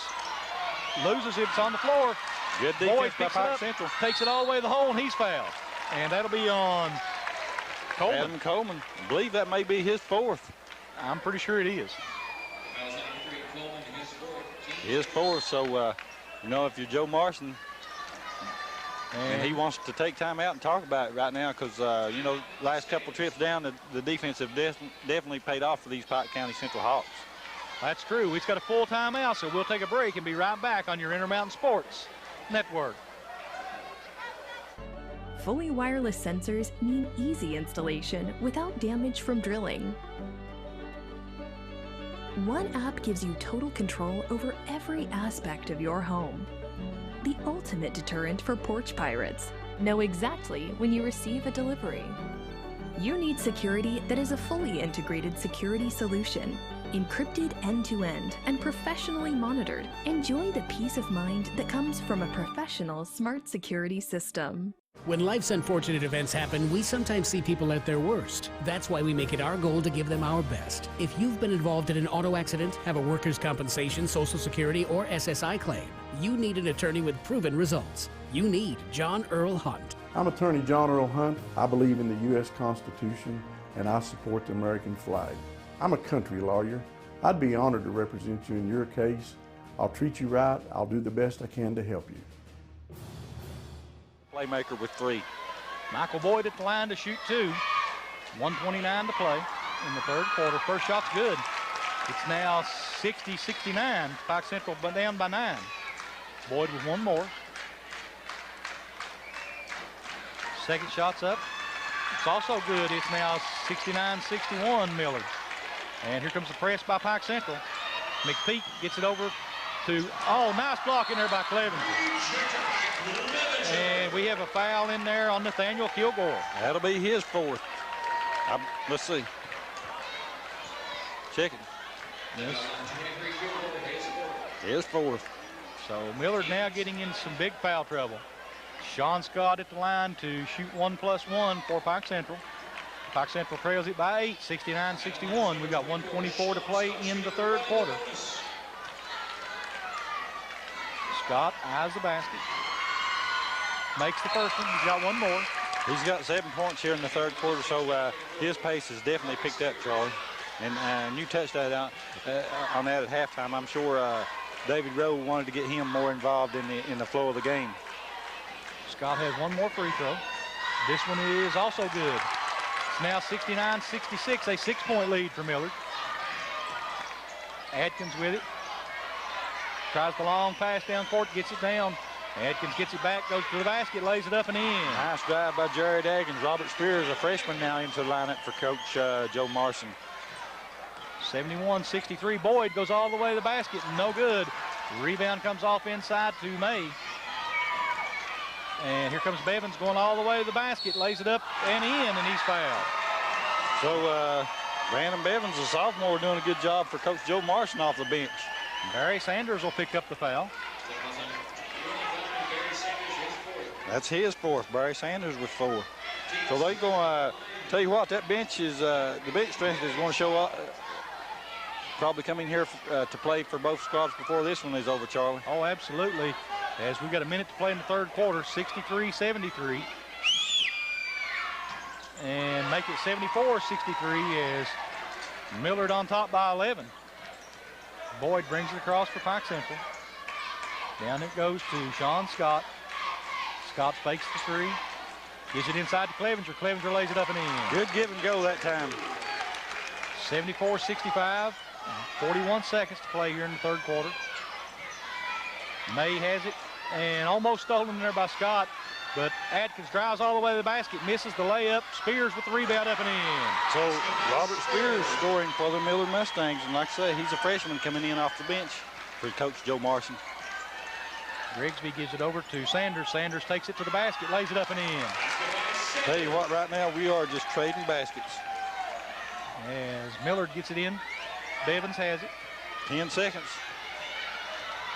loses it. It's on the floor. Good defense Boyd by picks Pike it up, Central. takes it all the way to the hole, and he's fouled. And that'll be on Coleman. Adam Coleman. I believe that may be his 4th. I'm pretty sure it is. His 4th, so, you know, if you're Joe Marson, and he wants to take time out and talk about it right now because, you know, last couple trips down, the defense have definitely paid off for these Pike County Central Hawks. That's true. We've got a full timeout, so we'll take a break and be right back on your Intermountain Sports Network. Fully wireless sensors mean easy installation without damage from drilling. One app gives you total control over every aspect of your home. The ultimate deterrent for porch pirates. Know exactly when you receive a delivery. You need security that is a fully integrated security solution, encrypted end-to-end and professionally monitored. Enjoy the peace of mind that comes from a professional smart security system. When life's unfortunate events happen, we sometimes see people at their worst. That's why we make it our goal to give them our best. If you've been involved in an auto accident, have a workers' compensation, Social Security, or SSI claim, you need an attorney with proven results. You need John Earl Hunt. I'm Attorney John Earl Hunt. I believe in the U.S. Constitution, and I support the American flag. I'm a country lawyer. I'd be honored to represent you in your case. I'll treat you right. I'll do the best I can to help you. Playmaker with 3. Michael Boyd at the line to shoot 2. 1:29 to play in the third quarter. First shot's good. It's now 60-69. Pike Central down by 9. Boyd with 1 more. Second shot's up. It's also good. It's now 69-61 Millard. And here comes the press by Pike Central. McPeak gets it over to, oh, nice block in there by Clevenger. And we have a foul in there on Nathaniel Kilgore. That'll be his 4th. Let's see. Check it. Yes. His 4th. So Millard now getting in some big foul trouble. Sean Scott at the line to shoot 1+1 for Pike Central. Pike Central trails it by 8, 69-61. We got 1:24 to play in the third quarter. Scott eyes the basket. Makes the first one. He's got 1 more. He's got 7 points here in the third quarter, so his pace has definitely picked up, Charlie. And you touched that out on that at halftime. I'm sure David Rowe wanted to get him more involved in the flow of the game. Scott has 1 more free throw. This one is also good. It's now 69-66, a 6-point lead for Millard. Adkins with it. Tries the long pass down court, gets it down. Adkins gets it back, goes to the basket, lays it up and in. Nice drive by Jared Adkins. Robert Spears, a freshman, now into the lineup for Coach Joe Marson. 71-63. Boyd goes all the way to the basket, no good. Rebound comes off inside to May. And here comes Bevins going all the way to the basket, lays it up and in, and he's fouled. So Brandon Bevins, a sophomore, doing a good job for Coach Joe Marson off the bench. Barry Sanders will pick up the foul. That's his 4th. Barry Sanders with 4. So they're going to tell you what, that bench is, the bench strength is going to show up. Probably coming here to play for both squads before this one is over, Charlie. Oh, absolutely. As we've got a minute to play in the third quarter, 63-73. And make it 74-63 as Millard on top by 11. Boyd brings it across for Pike Central. Down it goes to Sean Scott. Scott fakes the 3. Gives it inside to Clevenger. Clevenger lays it up and in. Good give and go that time. 74-65. 41 seconds to play here in the third quarter. May has it and almost stolen there by Scott, but Adkins drives all the way to the basket, misses the layup. Spears with the rebound up and in. So Robert Spears scoring for the Millard Mustangs, and like I say, he's a freshman coming in off the bench for Coach Joe Marson. Grigsby gives it over to Sanders. Sanders takes it to the basket, lays it up and in. Tell you what, right now we are just trading baskets. As Millard gets it in, Bevins has it. 10 seconds.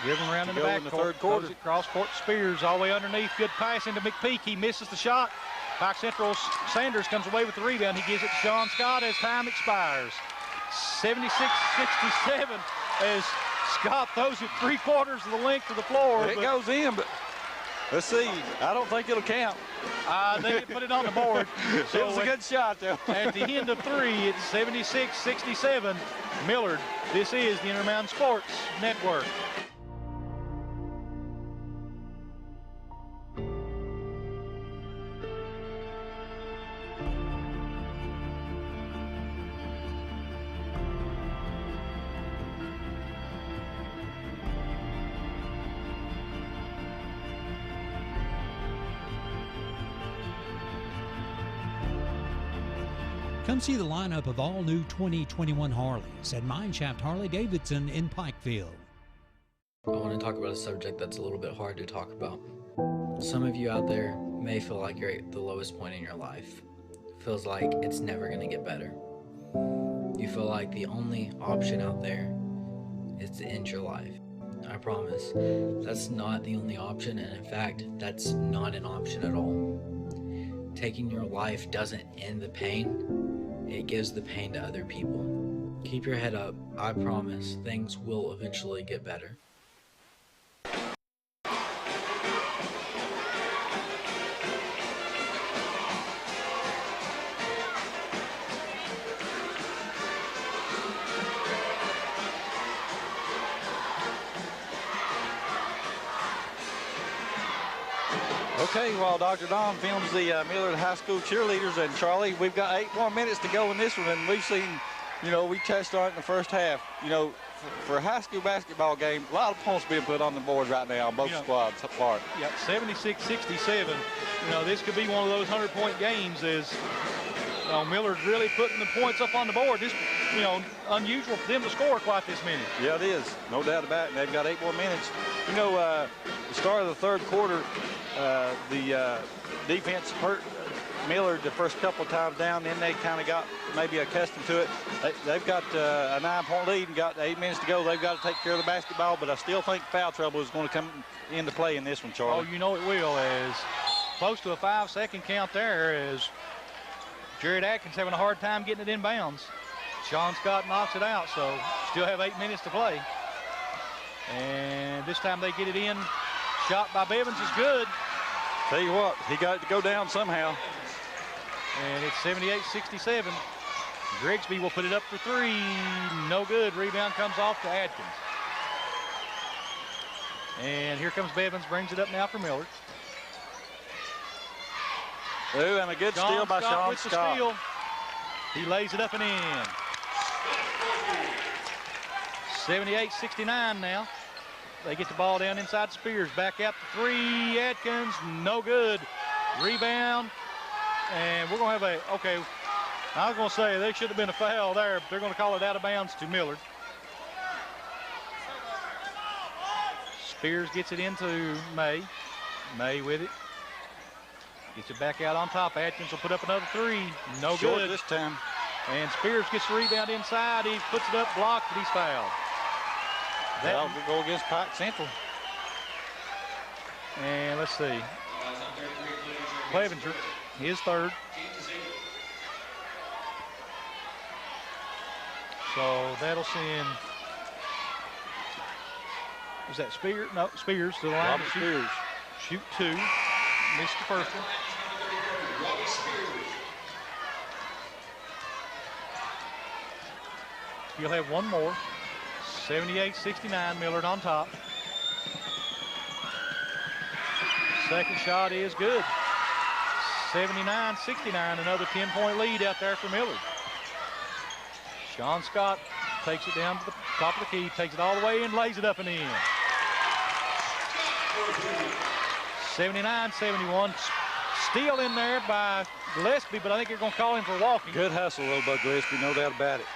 Dribbling around in the back in the third quarter. Throws it cross court to Spears all the way underneath. Good pass into McPeak. He misses the shot. Pike Central Sanders comes away with the rebound. He gives it to Sean Scott as time expires. 76-67 as Scott throws it 3/4 of the length of the floor. It goes in, but let's see. I don't think it'll count. They put it on the board. So it was a good shot, though. At the end of 3, it's 76-67. Millard. This is the Intermountain Sports Network. Come see the lineup of all new 2021 Harleys at Mineshaft Harley-Davidson in Pikeville. I want to talk about a subject that's a little bit hard to talk about. Some of you out there may feel like you're at the lowest point in your life. Feels like it's never going to get better. You feel like the only option out there is to end your life. I promise, that's not the only option, and in fact, that's not an option at all. Taking your life doesn't end the pain. It gives the pain to other people. Keep your head up. I promise things will eventually get better. Okay, while Dr. Don films the Millard High School cheerleaders, and Charlie, we've got 8 more minutes to go in this one, and we've seen, you know, we touched on it in the first half. You know, for a high school basketball game, a lot of points being put on the board right now on both squads apart. Yeah, 76-67. You know, this could be one of those 100-point games as Millard's really putting the points up on the board. This, you know, unusual for them to score quite this many. Yeah, it is. No doubt about it. And they've got 8 more minutes. You know, the start of the third quarter, the defense hurt Millard the first couple of times down, then they kind of got maybe accustomed to it. They've got a 9-point lead and got 8 minutes to go. They've got to take care of the basketball, but I still think foul trouble is going to come into play in this one, Charlie. Oh, you know it will, as close to a 5-second count there as Jared Atkins having a hard time getting it in bounds. Sean Scott knocks it out, so still have 8 minutes to play. And this time they get it in. Shot by Bevins is good. Tell you what, he got it to go down somehow. And it's 78-67. Grigsby will put it up for 3. No good. Rebound comes off to Atkins. And here comes Bevins, brings it up now for Millard. Ooh, and a good steal by Sean with Scott. The steal. He lays it up and in. 78-69 now. They get the ball down inside Spears. Back out to 3. Atkins, no good. Rebound. And we're going to have okay, I was going to say there should have been a foul there, but they're going to call it out of bounds to Millard. Spears gets it into May. May with it. Gets it back out on top. Atkins will put up another 3. No Short good this time. And Spears gets the rebound inside. He puts it up, blocked, but he's fouled. That'll go against Pike Central. And let's see. Clevenger, his third. So that'll send. Is that Spears? No, Spears to the line. Robert Spears. Shoot 2. Missed the first one. He'll have one more. 78-69, Millard on top. Second shot is good. 79-69, another 10-point lead out there for Millard. Sean Scott takes it down to the top of the key, takes it all the way in, lays it up and in. 79-71, steal in there by Gillespie, but I think they're going to call him for walking. Good hustle, though, by Gillespie, no doubt about it.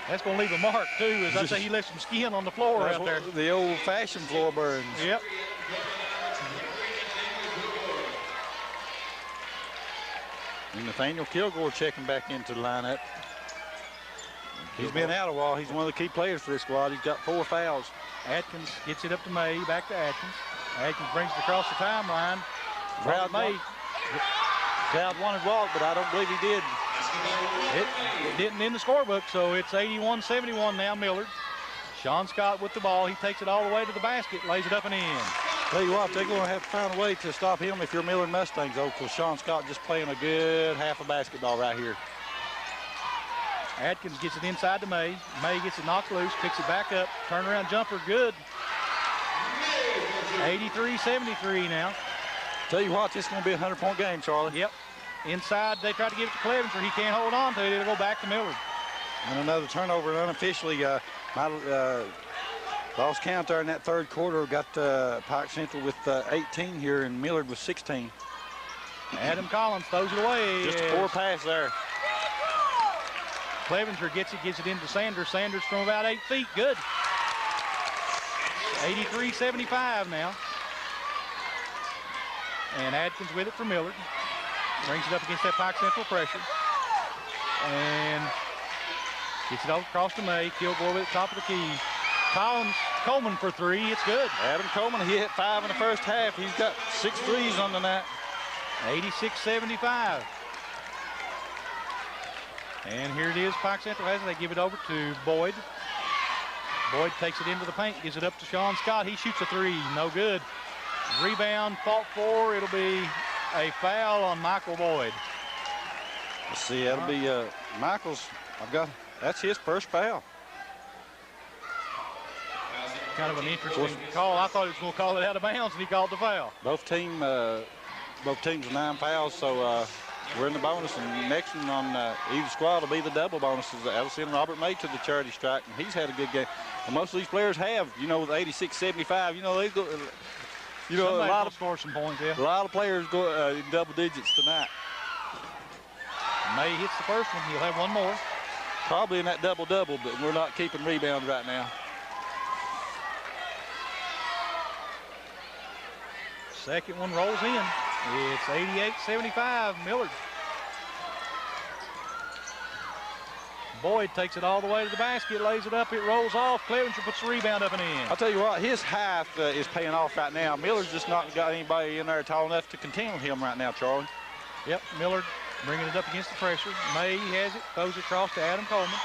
That's going to leave a mark, too, as I say he left some skin on the floor out there. The old-fashioned floor burns. Yep. And Nathaniel Kilgore checking back into the lineup. He's been out a while. He's one of the key players for this squad. He's got 4 fouls. Atkins gets it up to May, back to Atkins. Atkins brings it across the timeline. Crowd wanted walk, but I don't believe he did. It didn't in the scorebook, so it's 81-71 now, Millard. Sean Scott with the ball. He takes it all the way to the basket, lays it up and in. Tell you what, they're going to have to find a way to stop him if you're Millard Mustangs, though, because Sean Scott just playing a good half of basketball right here. Atkins gets it inside to May. May gets it knocked loose, picks it back up. Turnaround jumper, good. 83-73 now. Tell you what, this is going to be a 100-point game, Charlie. Yep. Inside, they try to give it to Clevenger. He can't hold on to it. It'll go back to Millard. And another turnover unofficially. Lost count there in that third quarter. Got Pike Central with 18 here, and Millard with 16. Adam Collins throws it away. Just a poor pass there. Clevenger gets it into Sanders. Sanders from about 8 feet. Good. 83-75 now. And Adkins with it for Millard. Brings it up against that Pike Central pressure. And gets it across to May. Kilgore with the top of the key. Coleman for 3. It's good. Adam Coleman, he hit 5 in the first half. He's got 6 threes on the night. 86-75. And here it is. Pike Central has it. They give it over to Boyd. Boyd takes it into the paint, gives it up to Sean Scott. He shoots a 3. No good. Rebound, fought for. It'll be a foul on Michael Boyd. Let's see, that'll be Michael's. That's his first foul. Kind of an interesting call. I thought he was going to call it out of bounds, and he called the foul. Both teams with 9 fouls, so we're in the bonus, and next one on either squad will be the double bonuses. That'll send Robert May to the charity strike, and he's had a good game. And most of these players have, with 86-75, they go. A lot of score some points, yeah. A lot of players go in double digits tonight. May hits the first one. He'll have one more. Probably in that double-double, but we're not keeping rebounds right now. Second one rolls in. It's 88-75, Millard. Boyd takes it all the way to the basket, lays it up, it rolls off. Clevenger puts the rebound up and in. I'll tell you what, his half is paying off right now. Miller's just not got anybody in there tall enough to contend with him right now, Charlie. Yep, Millard bringing it up against the pressure. May has it, throws it across to Adam Coleman.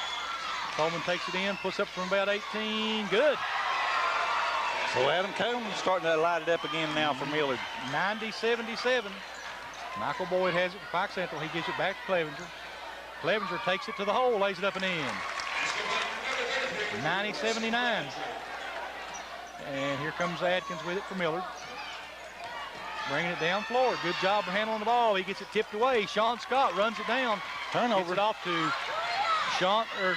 Coleman takes it in, puts up from about 18, good. So Adam Coleman's starting to light it up again now for Millard. 90-77. Michael Boyd has it for Pike Central. He gives it back to Clevenger. Clevenger takes it to the hole, lays it up and in. 90-79. And here comes Adkins with it for Millard. Bringing it down floor. Good job of handling the ball. He gets it tipped away. Sean Scott runs it down. Turnover. Gets it off to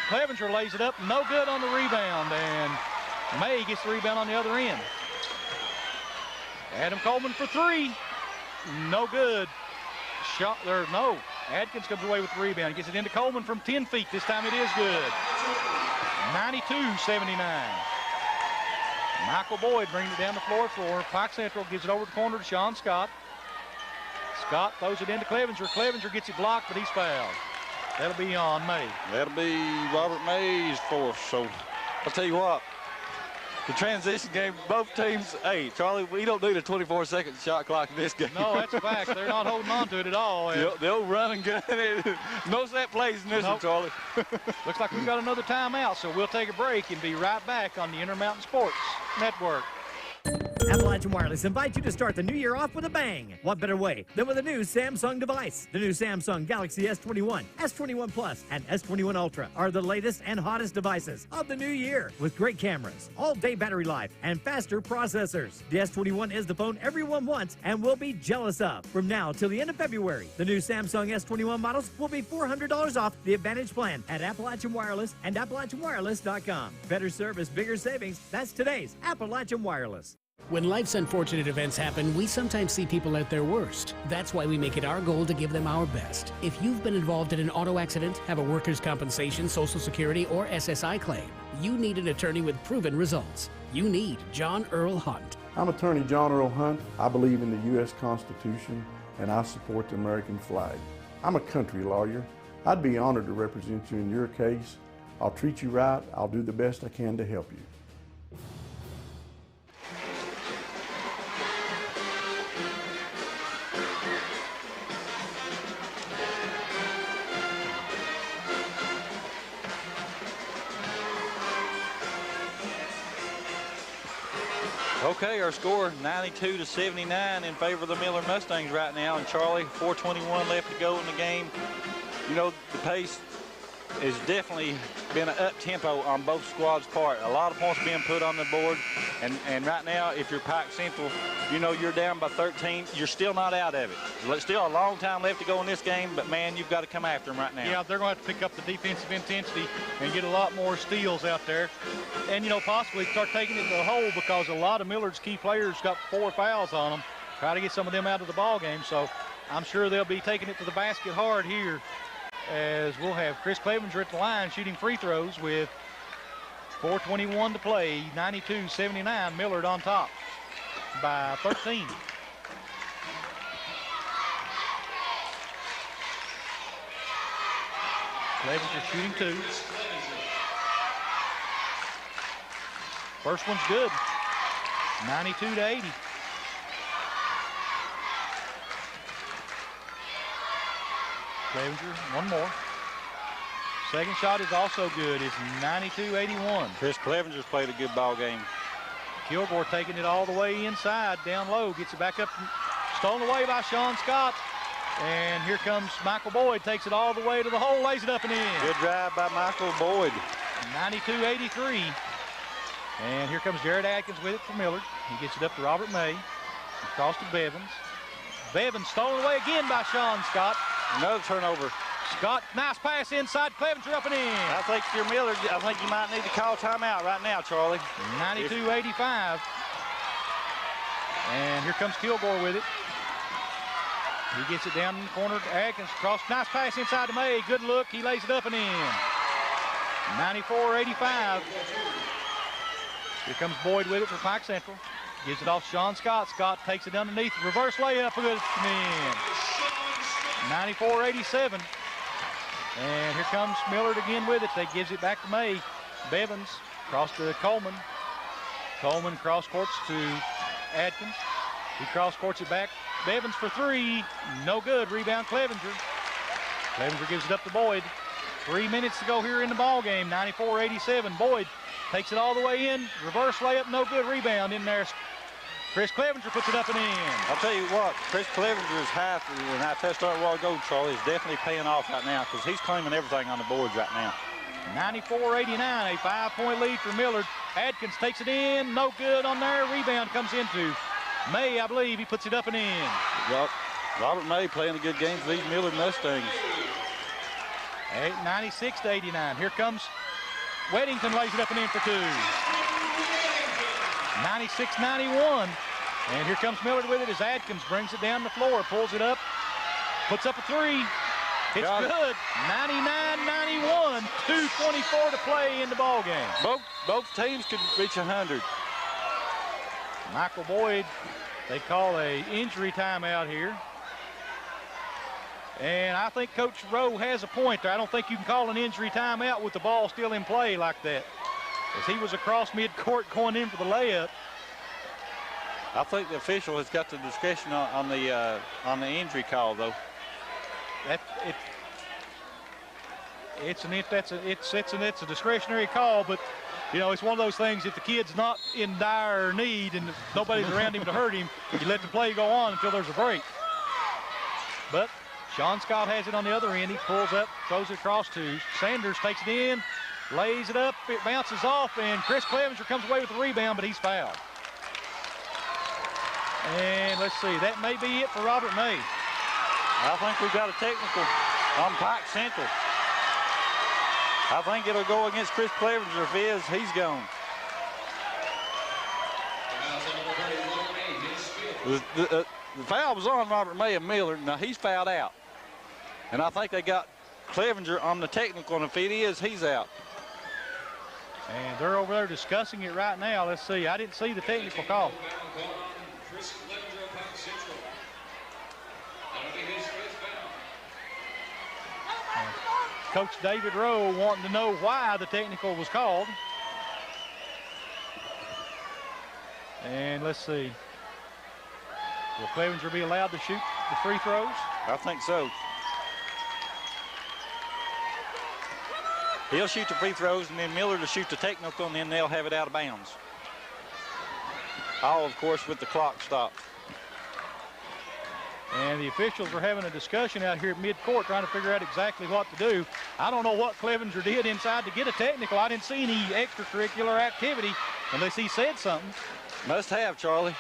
Clevenger lays it up. No good on the rebound. And May gets the rebound on the other end. Adam Coleman for 3. No good. Adkins comes away with the rebound. He gets it into Coleman from 10 feet. This time it is good. 92-79. Michael Boyd brings it down the floor for Pike Central. Gives it over the corner to Sean Scott. Scott throws it into Clevenger. Clevenger gets it blocked, but he's fouled. That'll be on May. That'll be Robert May's fourth. So I'll tell you what. The transition game, both teams, hey, Charlie, we don't need a 24-second shot clock in this game. No, that's a fact. They're not holding on to it at all. They'll run and gun. No set plays in this one, Charlie. Looks like we've got another timeout, so we'll take a break and be right back on the Intermountain Sports Network. Appalachian Wireless invites you to start the new year off with a bang. What better way than with a new Samsung device? The new Samsung Galaxy S21, S21 Plus, and S21 Ultra are the latest and hottest devices of the new year with great cameras, all-day battery life, and faster processors. The S21 is the phone everyone wants and will be jealous of. From now till the end of February, the new Samsung S21 models will be $400 off the Advantage plan at Appalachian Wireless and AppalachianWireless.com. Better service, bigger savings. That's today's Appalachian Wireless. When life's unfortunate events happen, we sometimes see people at their worst. That's why we make it our goal to give them our best. If you've been involved in an auto accident, have a workers' compensation, Social Security, or SSI claim, you need an attorney with proven results. You need John Earl Hunt. I'm attorney John Earl Hunt. I believe in the U.S. Constitution and I support the American flag. I'm a country lawyer. I'd be honored to represent you in your case. I'll treat you right. I'll do the best I can to help you. Okay, our score 92-79 in favor of the Millard Mustangs right now. And Charlie, 4:21 left to go in the game. You know, the pace has definitely been an up-tempo on both squads' part. A lot of points being put on the board. And right now, if you're Pike Central, you know you're down by 13. You're still not out of it. There's still a long time left to go in this game, but, man, you've got to come after them right now. Yeah, they're going to have to pick up the defensive intensity and get a lot more steals out there. And, you know, possibly start taking it to the hole because a lot of Millard's key players got 4 fouls on them. Try to get some of them out of the ball game. So I'm sure they'll be taking it to the basket hard here, as we'll have Chris Clevenger at the line shooting free throws with 4:21 to play. 92-79, Millard on top by 13. Clevenger shooting 2. First one's good. 92-80. Clevenger, one more. Second shot is also good. It's 92-81. Chris Clevenger's played a good ball game. Kilgore taking it all the way inside, down low, gets it back up, stolen away by Sean Scott. And here comes Michael Boyd, takes it all the way to the hole, lays it up and in. Good drive by Michael Boyd. 92-83. And here comes Jared Atkins with it for Millard. He gets it up to Robert May. Across to Bevins. Bevins stolen away again by Sean Scott. Another turnover. Scott, nice pass inside. Clevenger up and in. I think if you're Millard, I think you might need to call timeout right now, Charlie. 92-85. And here comes Kilgore with it. He gets it down in the corner to Atkins. Cross, nice pass inside to May. Good look. He lays it up and in. 94-85. Here comes Boyd with it for Pike Central. Gives it off Sean Scott. Scott takes it underneath. Reverse layup. Good in. 94-87. And here comes Millard again with it. They gives it back to May. Bevins cross to Coleman. Coleman cross courts to Atkins. He cross courts it back. Bevins for 3. No good. Rebound Clevenger. Clevenger gives it up to Boyd. 3 minutes to go here in the ball game. 94-87. Boyd takes it all the way in. Reverse layup. No good. Rebound in there. Chris Clevenger puts it up and in. I'll tell you what, Chris Clevenger's half, and I touched on it a while ago, Charlie, is definitely paying off right now because he's claiming everything on the boards right now. 94-89, a 5-point lead for Millard. Adkins takes it in, no good on there. Rebound comes into May, I believe. He puts it up and in. Yep. Robert May playing a good game for these Millard Mustangs. 96-89. Here comes Weddington, lays it up and in for 2. 96-91. And here comes Millard with it as Adkins brings it down the floor, pulls it up, puts up a 3. It's good. 99-91. 2:24 to play in the ball game. Both teams could reach 100. Michael Boyd, they call a injury timeout here. And I think Coach Rowe has a point there. I don't think you can call an injury timeout with the ball still in play like that, as he was across midcourt going in for the layup. I think the official has got the discretion on the injury call, though. It's a discretionary call, but you know, it's one of those things. If the kid's not in dire need and nobody's around him to hurt him, you let the play go on until there's a break. But Sean Scott has it on the other end. He pulls up, throws it across to Sanders, takes it in, lays it up, it bounces off, and Chris Clevenger comes away with the rebound, but he's fouled. And let's see, that may be it for Robert May. I think we've got a technical on Pike Central. I think it'll go against Chris Clevenger. If it is, he's gone. The foul was on Robert May and Millard. Now he's fouled out. And I think they got Clevenger on the technical, and if it is, he's out. And they're over there discussing it right now. Let's see. I didn't see the technical call. Coach David Rowe wanting to know why the technical was called. And let's see. Will Clevenger be allowed to shoot the free throws? I think so. He'll shoot the free throws, and then Millard will shoot the technical, and then they'll have it out of bounds. All, of course, with the clock stopped. And the officials are having a discussion out here at midcourt trying to figure out exactly what to do. I don't know what Clevenger did inside to get a technical. I didn't see any extracurricular activity unless he said something. Must have, Charlie.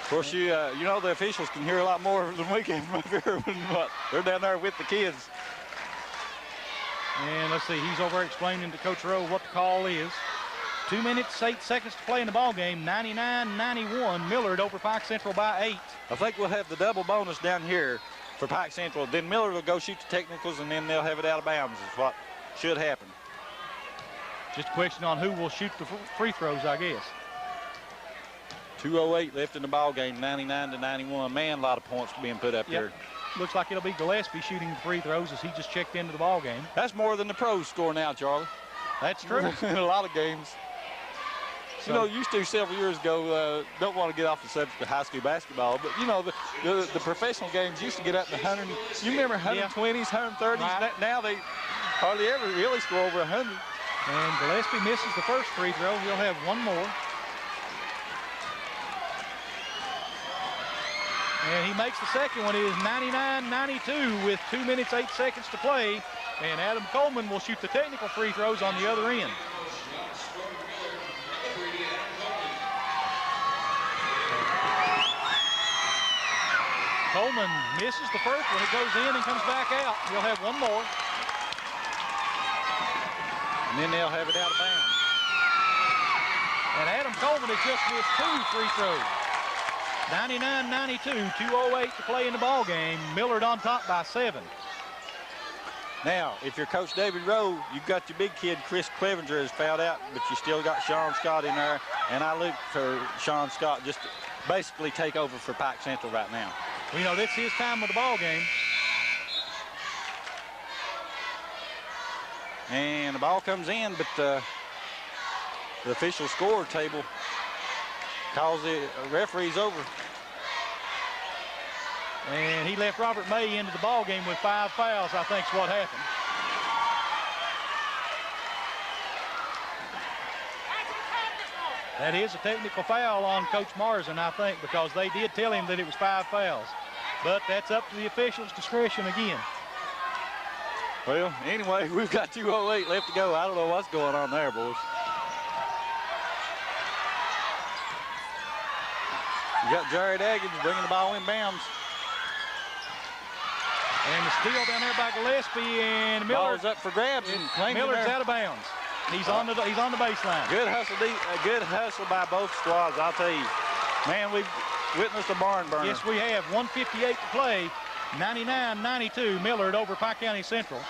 Of course, you know the officials can hear a lot more than we can from up here, but they're down there with the kids. And let's see, he's over explaining to Coach Rowe what the call is. 2 minutes, 8 seconds to play in the ball game. 99-91, Millard over Pike Central by 8. I think we'll have the double bonus down here for Pike Central. Then Millard will go shoot the technicals, and then they'll have it out of bounds is what should happen. Just a question on who will shoot the free throws, I guess. 2:08 left in the ball game, 99-91. Man, a lot of points being put up here. Looks like it'll be Gillespie shooting the free throws as he just checked into the ball game. That's more than the pros score now, Charlie. That's true. In a lot of games. So, you know, used to several years ago, don't want to get off the subject of high school basketball, but, you know, the professional games used to get up to 100. You remember 120s, 130s? Right. Now they hardly ever really score over 100. And Gillespie misses the first free throw. He'll have one more. And he makes the second one. It is 99-92 with 2 minutes, 8 seconds to play. And Adam Coleman will shoot the technical free throws on the other end. Coleman misses the first one. It goes in and comes back out. He'll have one more. And then they'll have it out of bounds. And Adam Coleman has just missed 2 free throws. 99-92, 2:08 to play in the ball game. Millard on top by 7. Now, if you're Coach David Rowe, you've got your big kid, Chris Clevenger, is fouled out, but you still got Sean Scott in there. And I look for Sean Scott just to basically take over for Pike Central right now. We know this is his time of the ball game. And the ball comes in, but the official score table calls the referees over. And he left Robert May into the ball game with 5 fouls, I think is what happened. That is a technical foul on Coach Marsden, I think, because they did tell him that it was 5 fouls. But that's up to the officials' discretion again. Well, anyway, we've got 2:08 left to go. I don't know what's going on there, boys. You got Jared Aggins bringing the ball inbounds. And the steal down there by Gillespie, and Millard's up for grabs. Millard's out of bounds. He's on the baseline. Good hustle by both squads, I'll tell you. Man, we've witnessed a barn burner. Yes, we have. 1:58 to play. 99-92, Millard over Pike County Central.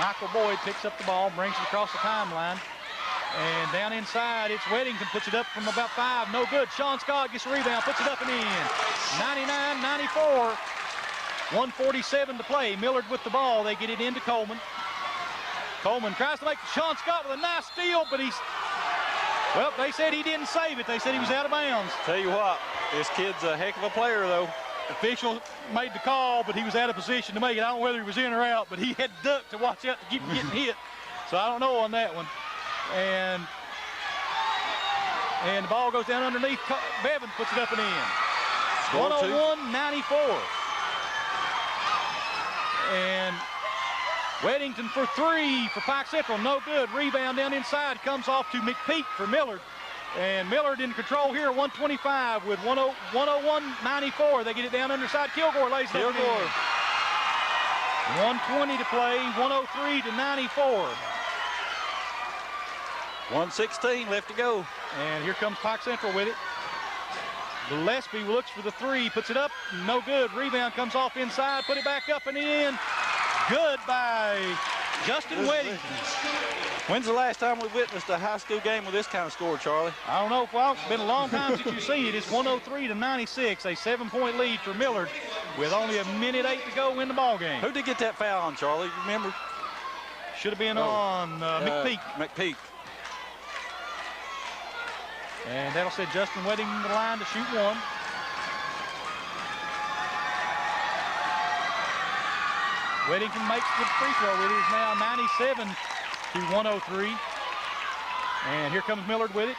Michael Boyd picks up the ball, brings it across the timeline. And down inside, it's Weddington, puts it up from about 5. No good. Sean Scott gets a rebound, puts it up and in. 99-94. 1:47 to play. Millard with the ball. They get it into Coleman. Coleman tries to make Sean Scott with a nice steal, but well, they said he didn't save it. They said he was out of bounds. Tell you what, this kid's a heck of a player, though. Official made the call, but he was out of position to make it. I don't know whether he was in or out, but he had to duck to watch out to keep getting hit. So I don't know on that one. And the ball goes down underneath. Bevan puts it up and in. 101-94. And Weddington for 3 for Pike Central. No good. Rebound down inside. Comes off to McPeak for Millard. And Millard in control here. 125 with 101-94. They get it down underside. Kilgore lays it up. 120 to play. 103-94. 1:16 left to go. And here comes Pike Central with it. Gillespie looks for the three, puts it up, no good. Rebound comes off inside, put it back up and in. Good by Justin Weddington. When's the last time we witnessed a high school game with this kind of score, Charlie? I don't know. Well, it's been a long time since you've seen it. It's 103-96, a 7-point lead for Millard with only 1:08 to go in the ball game. Who did get that foul on, Charlie? You remember? Should have been on McPeak. McPeak. And that'll set Justin Weddington the line to shoot one. Weddington makes the free throw. It is now 97-103. And here comes Millard with it.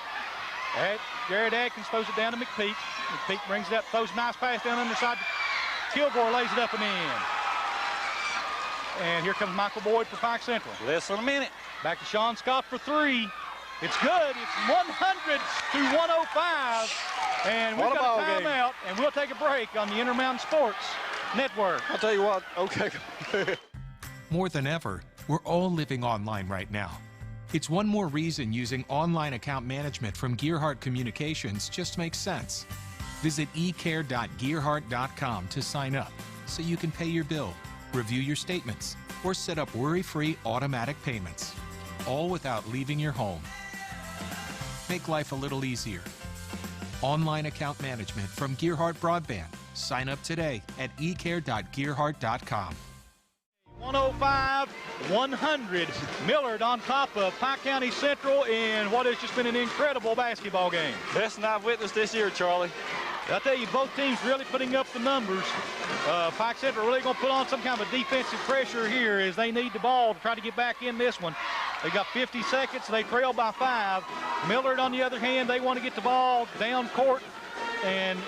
Jared Atkins throws it down to McPeak. McPeak brings it up, throws a nice pass down underside. Kilgore lays it up and in. And here comes Michael Boyd for Pike Central. Less than a minute. Back to Sean Scott for three. It's good. It's 100-105. And we've got a timeout, and we'll take a break on the Intermountain Sports Network. I'll tell you what. Okay. More than ever, we're all living online right now. It's one more reason using online account management from Gearheart Communications just makes sense. Visit ecare.gearheart.com to sign up so you can pay your bill, review your statements, or set up worry-free automatic payments, all without leaving your home. Make life a little easier. Online account management from Gearheart Broadband. Sign up today at ecare.gearheart.com. 105-100. Millard on top of Pike County Central in what has just been an incredible basketball game. Best I've witnessed this year, Charlie. I tell you, both teams really putting up the numbers. Pike Central really going to put on some kind of a defensive pressure here as they need the ball to try to get back in this one. They got 50 seconds. They trail by 5. Millard, on the other hand, they want to get the ball down court, and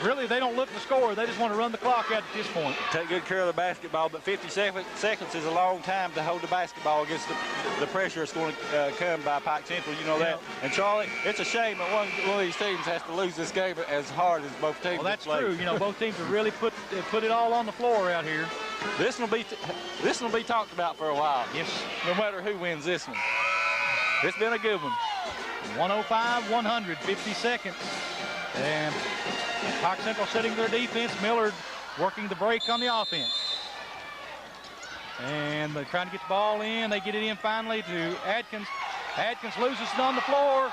really they don't look to score. They just want to run the clock out at this point. Take good care of the basketball, but 50 seconds is a long time to hold the basketball against the pressure that's going to come by Pike Central. You know that. And Charlie, it's a shame that one of these teams has to lose this game as hard as both teams. Well, that's true. You know, both teams have really put it all on the floor out here. This will be talked about for a while. Yes. No matter who wins this one. It's been a good one. 105-100, 50 seconds. And Pike Central setting their defense. Millard working the break on the offense. And they're trying to get the ball in. They get it in finally to Atkins. Atkins loses it on the floor.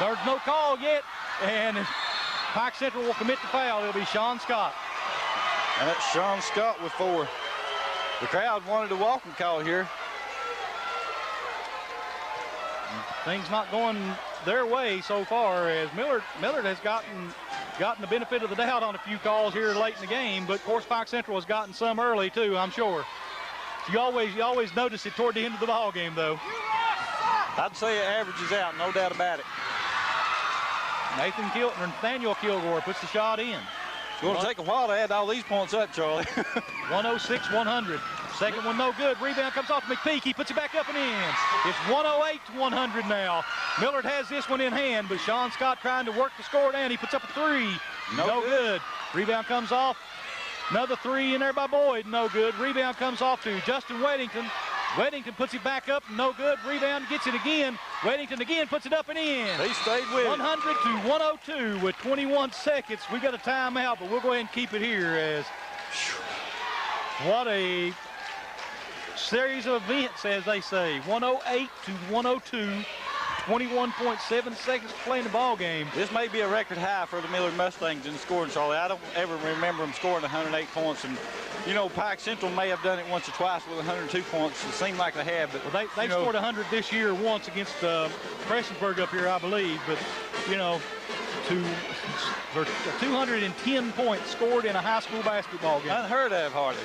There's no call yet. And Pike Central will commit the foul. It'll be Sean Scott. And that's Sean Scott with 4. The crowd wanted a walking call here. Things not going their way so far as Millard has gotten the benefit of the doubt on a few calls here late in the game, but of course Pike Central has gotten some early too, I'm sure. You always notice it toward the end of the ball game though. I'd say it averages out, no doubt about it. Nathaniel Kilgore puts the shot in. It's going to take a while to add all these points up, Charlie. 106-100. Second one no good. Rebound comes off McPeak. He puts it back up and in. It's 108-100 now. Millard has this one in hand, but Sean Scott trying to work the score down. He puts up a 3. No good. Rebound comes off. Another 3 in there by Boyd. No good. Rebound comes off to Justin Weddington. Weddington puts it back up. No good. Rebound gets it again. Weddington again puts it up and in. He stayed with 100-102 with 21 seconds. We got a timeout, but we'll go ahead and keep it here as what a series of events, as they say. 108-102. 21.7 seconds to play in the ball game. This may be a record high for the Millard Mustangs in scoring, Charlie. I don't ever remember them scoring 108 points. And, you know, Pike Central may have done it once or twice with 102 points. It seemed like they have. But well, they scored 100 this year once against Prestonsburg up here, I believe. But, you know, 210 points scored in a high school basketball game. Unheard of, hardly.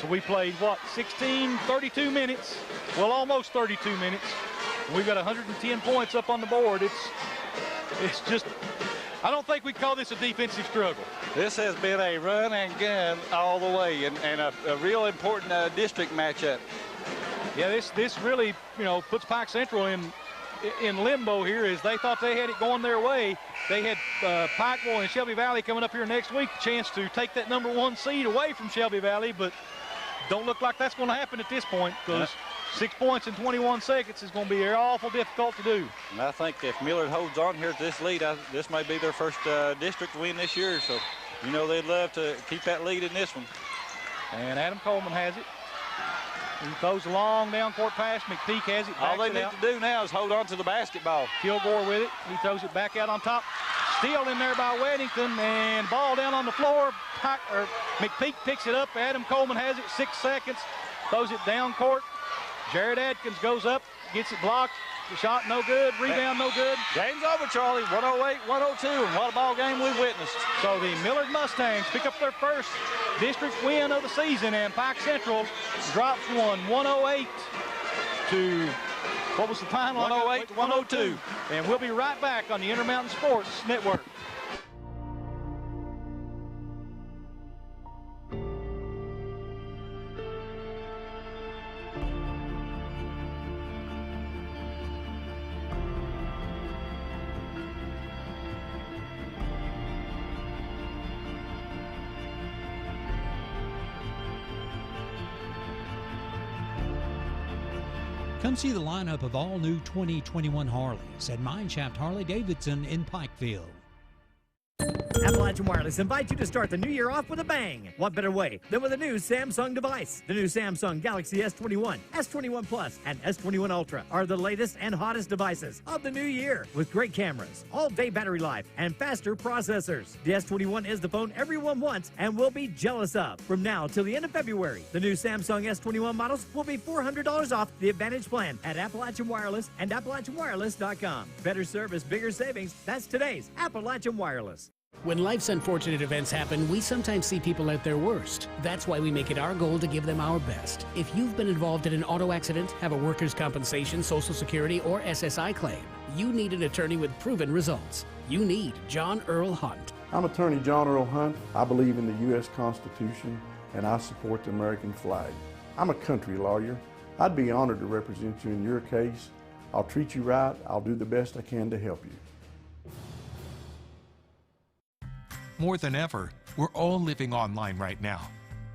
So we played, 32 minutes. Well, almost 32 minutes. We've got 110 points up on the board. It's just, I don't think we call this a defensive struggle. This has been a run and gun all the way, and a real important district matchup. Yeah, this really, you know, puts Pike Central in limbo here, as they thought they had it going their way. They had Pikeville and Shelby Valley coming up here next week, a chance to take that #1 seed away from Shelby Valley, but don't look like that's going to happen at this point, because 6 points in 21 seconds is going to be awful difficult to do. And I think if Millard holds on here to this lead, this may be their first district win this year. So, you know, they'd love to keep that lead in this one. And Adam Coleman has it. He throws a long down court pass. McPeak has it. All they need to do now is hold on to the basketball. Kilgore with it. He throws it back out on top. Steal in there by Weddington, and ball down on the floor. McPeak picks it up. Adam Coleman has it. 6 seconds. Throws it down court. Jared Adkins goes up, gets it blocked. The shot no good. Rebound no good. Game's over, Charlie. 108-102, and what a ball game we've witnessed. So the Millard Mustangs pick up their first district win of the season, and Pike Central drops one 108 to, what was the final? 108-102. And we'll be right back on the Intermountain Sports Network. Come see the lineup of all new 2021 Harleys at Mineshaft Harley-Davidson in Pikeville. Appalachian Wireless invites you to start the new year off with a bang. What better way than with a new Samsung device? The new Samsung Galaxy S21, S21 Plus, and S21 Ultra are the latest and hottest devices of the new year with great cameras, all-day battery life, and faster processors. The S21 is the phone everyone wants and will be jealous of. From now till the end of February, the new Samsung S21 models will be $400 off the Advantage plan at Appalachian Wireless and AppalachianWireless.com. Better service, bigger savings. That's today's Appalachian Wireless. When life's unfortunate events happen, we sometimes see people at their worst. That's why we make it our goal to give them our best. If you've been involved in an auto accident, have a workers' compensation, Social Security, or SSI claim, you need an attorney with proven results. You need John Earl Hunt. I'm attorney John Earl Hunt. I believe in the U.S. Constitution, and I support the American flag. I'm a country lawyer. I'd be honored to represent you in your case. I'll treat you right. I'll do the best I can to help you. More than ever, we're all living online right now.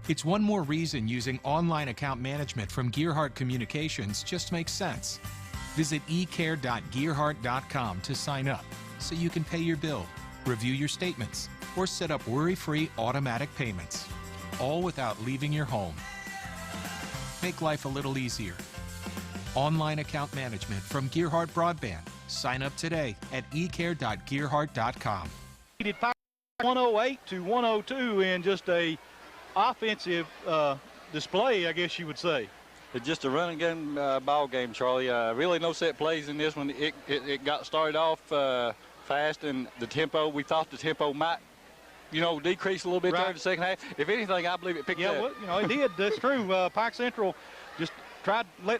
It's one more reason using online account management from Gearheart Communications just makes sense. Visit ecare.gearheart.com to sign up so you can pay your bill, review your statements, or set up worry-free automatic payments, all without leaving your home. Make life a little easier. Online account management from Gearheart Broadband. Sign up today at ecare.gearheart.com. 108 to 102 in just a offensive display, I guess you would say. It's just a running gun ball game, Charlie. Really no set plays in this one. It got started off fast, and the tempo, we thought the tempo might, decrease a little bit there in the second half. If anything, I believe it picked up. Well, it did. That's true. Pike Central just tried to let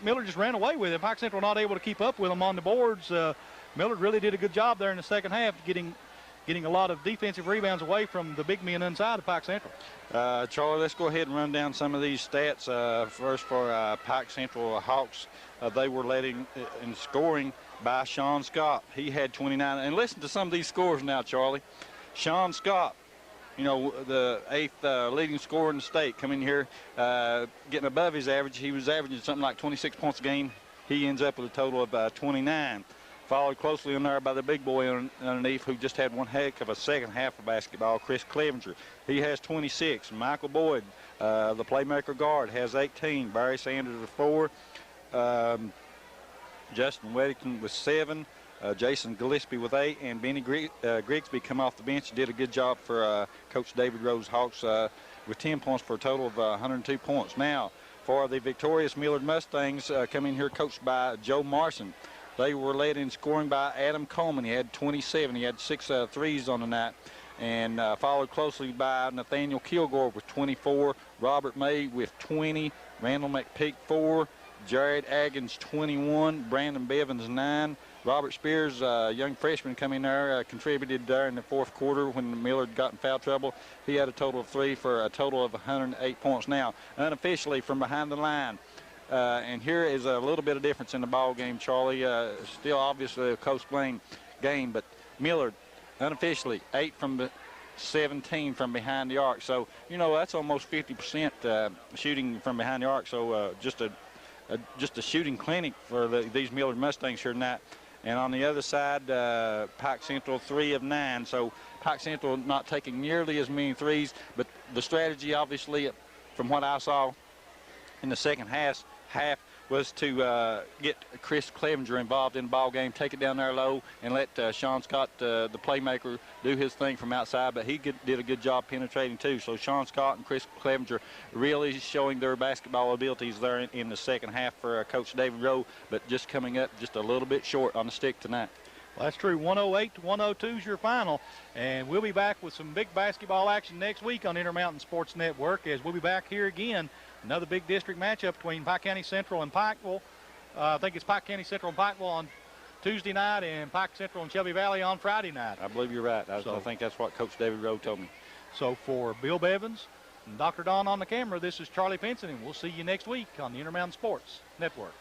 Millard just ran away with it. Pike Central not able to keep up with them on the boards. Millard really did a good job there in the second half, getting a lot of defensive rebounds away from the big men inside of Pike Central. Charlie, let's go ahead and run down some of these stats. First for Pike Central Hawks, they were led in scoring by Sean Scott. He had 29. And listen to some of these scores now, Charlie. Sean Scott, the 8th leading scorer in the state, coming here, getting above his average. He was averaging something like 26 points a game. He ends up with a total of 29. Followed closely in there by the big boy underneath, who just had one heck of a second half of basketball, Chris Clevenger. He has 26. Michael Boyd, the playmaker guard, has 18. Barry Sanders with 4. Justin Weddington with 7. Jason Gillespie with 8. And Benny Grigsby come off the bench. Did a good job for Coach David Rose Hawks with 10 points for a total of 102 points. Now, for the victorious Millard Mustangs, coming here coached by Joe Marson. They were led in scoring by Adam Coleman. He had 27. He had 6 threes on the night. And followed closely by Nathaniel Kilgore with 24. Robert May with 20. Randall McPeak 4. Jared Aggins 21. Brandon Bevins 9. Robert Spears, young freshman, coming there, contributed there in the fourth quarter when Millard got in foul trouble. He had a total of 3 for a total of 108 points. Now, unofficially from behind the line, and here is a little bit of difference in the ball game, Charlie. Still obviously a close game, but Millard unofficially 8 from the 17 from behind the arc. So, that's almost 50% shooting from behind the arc. So just a just a shooting clinic for these Millard Mustangs here tonight. And on the other side, Pike Central 3 of 9. So Pike Central not taking nearly as many threes, but the strategy, obviously, from what I saw in the second half was to get Chris Clevenger involved in the ball game, take it down there low, and let Sean Scott, the playmaker, do his thing from outside. But he did a good job penetrating too. So Sean Scott and Chris Clevenger really showing their basketball abilities there in the second half for Coach David Rowe, but just coming up just a little bit short on the stick tonight. Well, that's true. 108-102 is your final. And we'll be back with some big basketball action next week on Intermountain Sports Network, as we'll be back here again. Another big district matchup between Pike County Central and Pikeville. I think it's Pike County Central and Pikeville on Tuesday night and Pike Central and Shelby Valley on Friday night. I believe you're right. I think that's what Coach David Rowe told me. So for Bill Bevins and Dr. Don on the camera, this is Charlie Pinson, and we'll see you next week on the Intermountain Sports Network.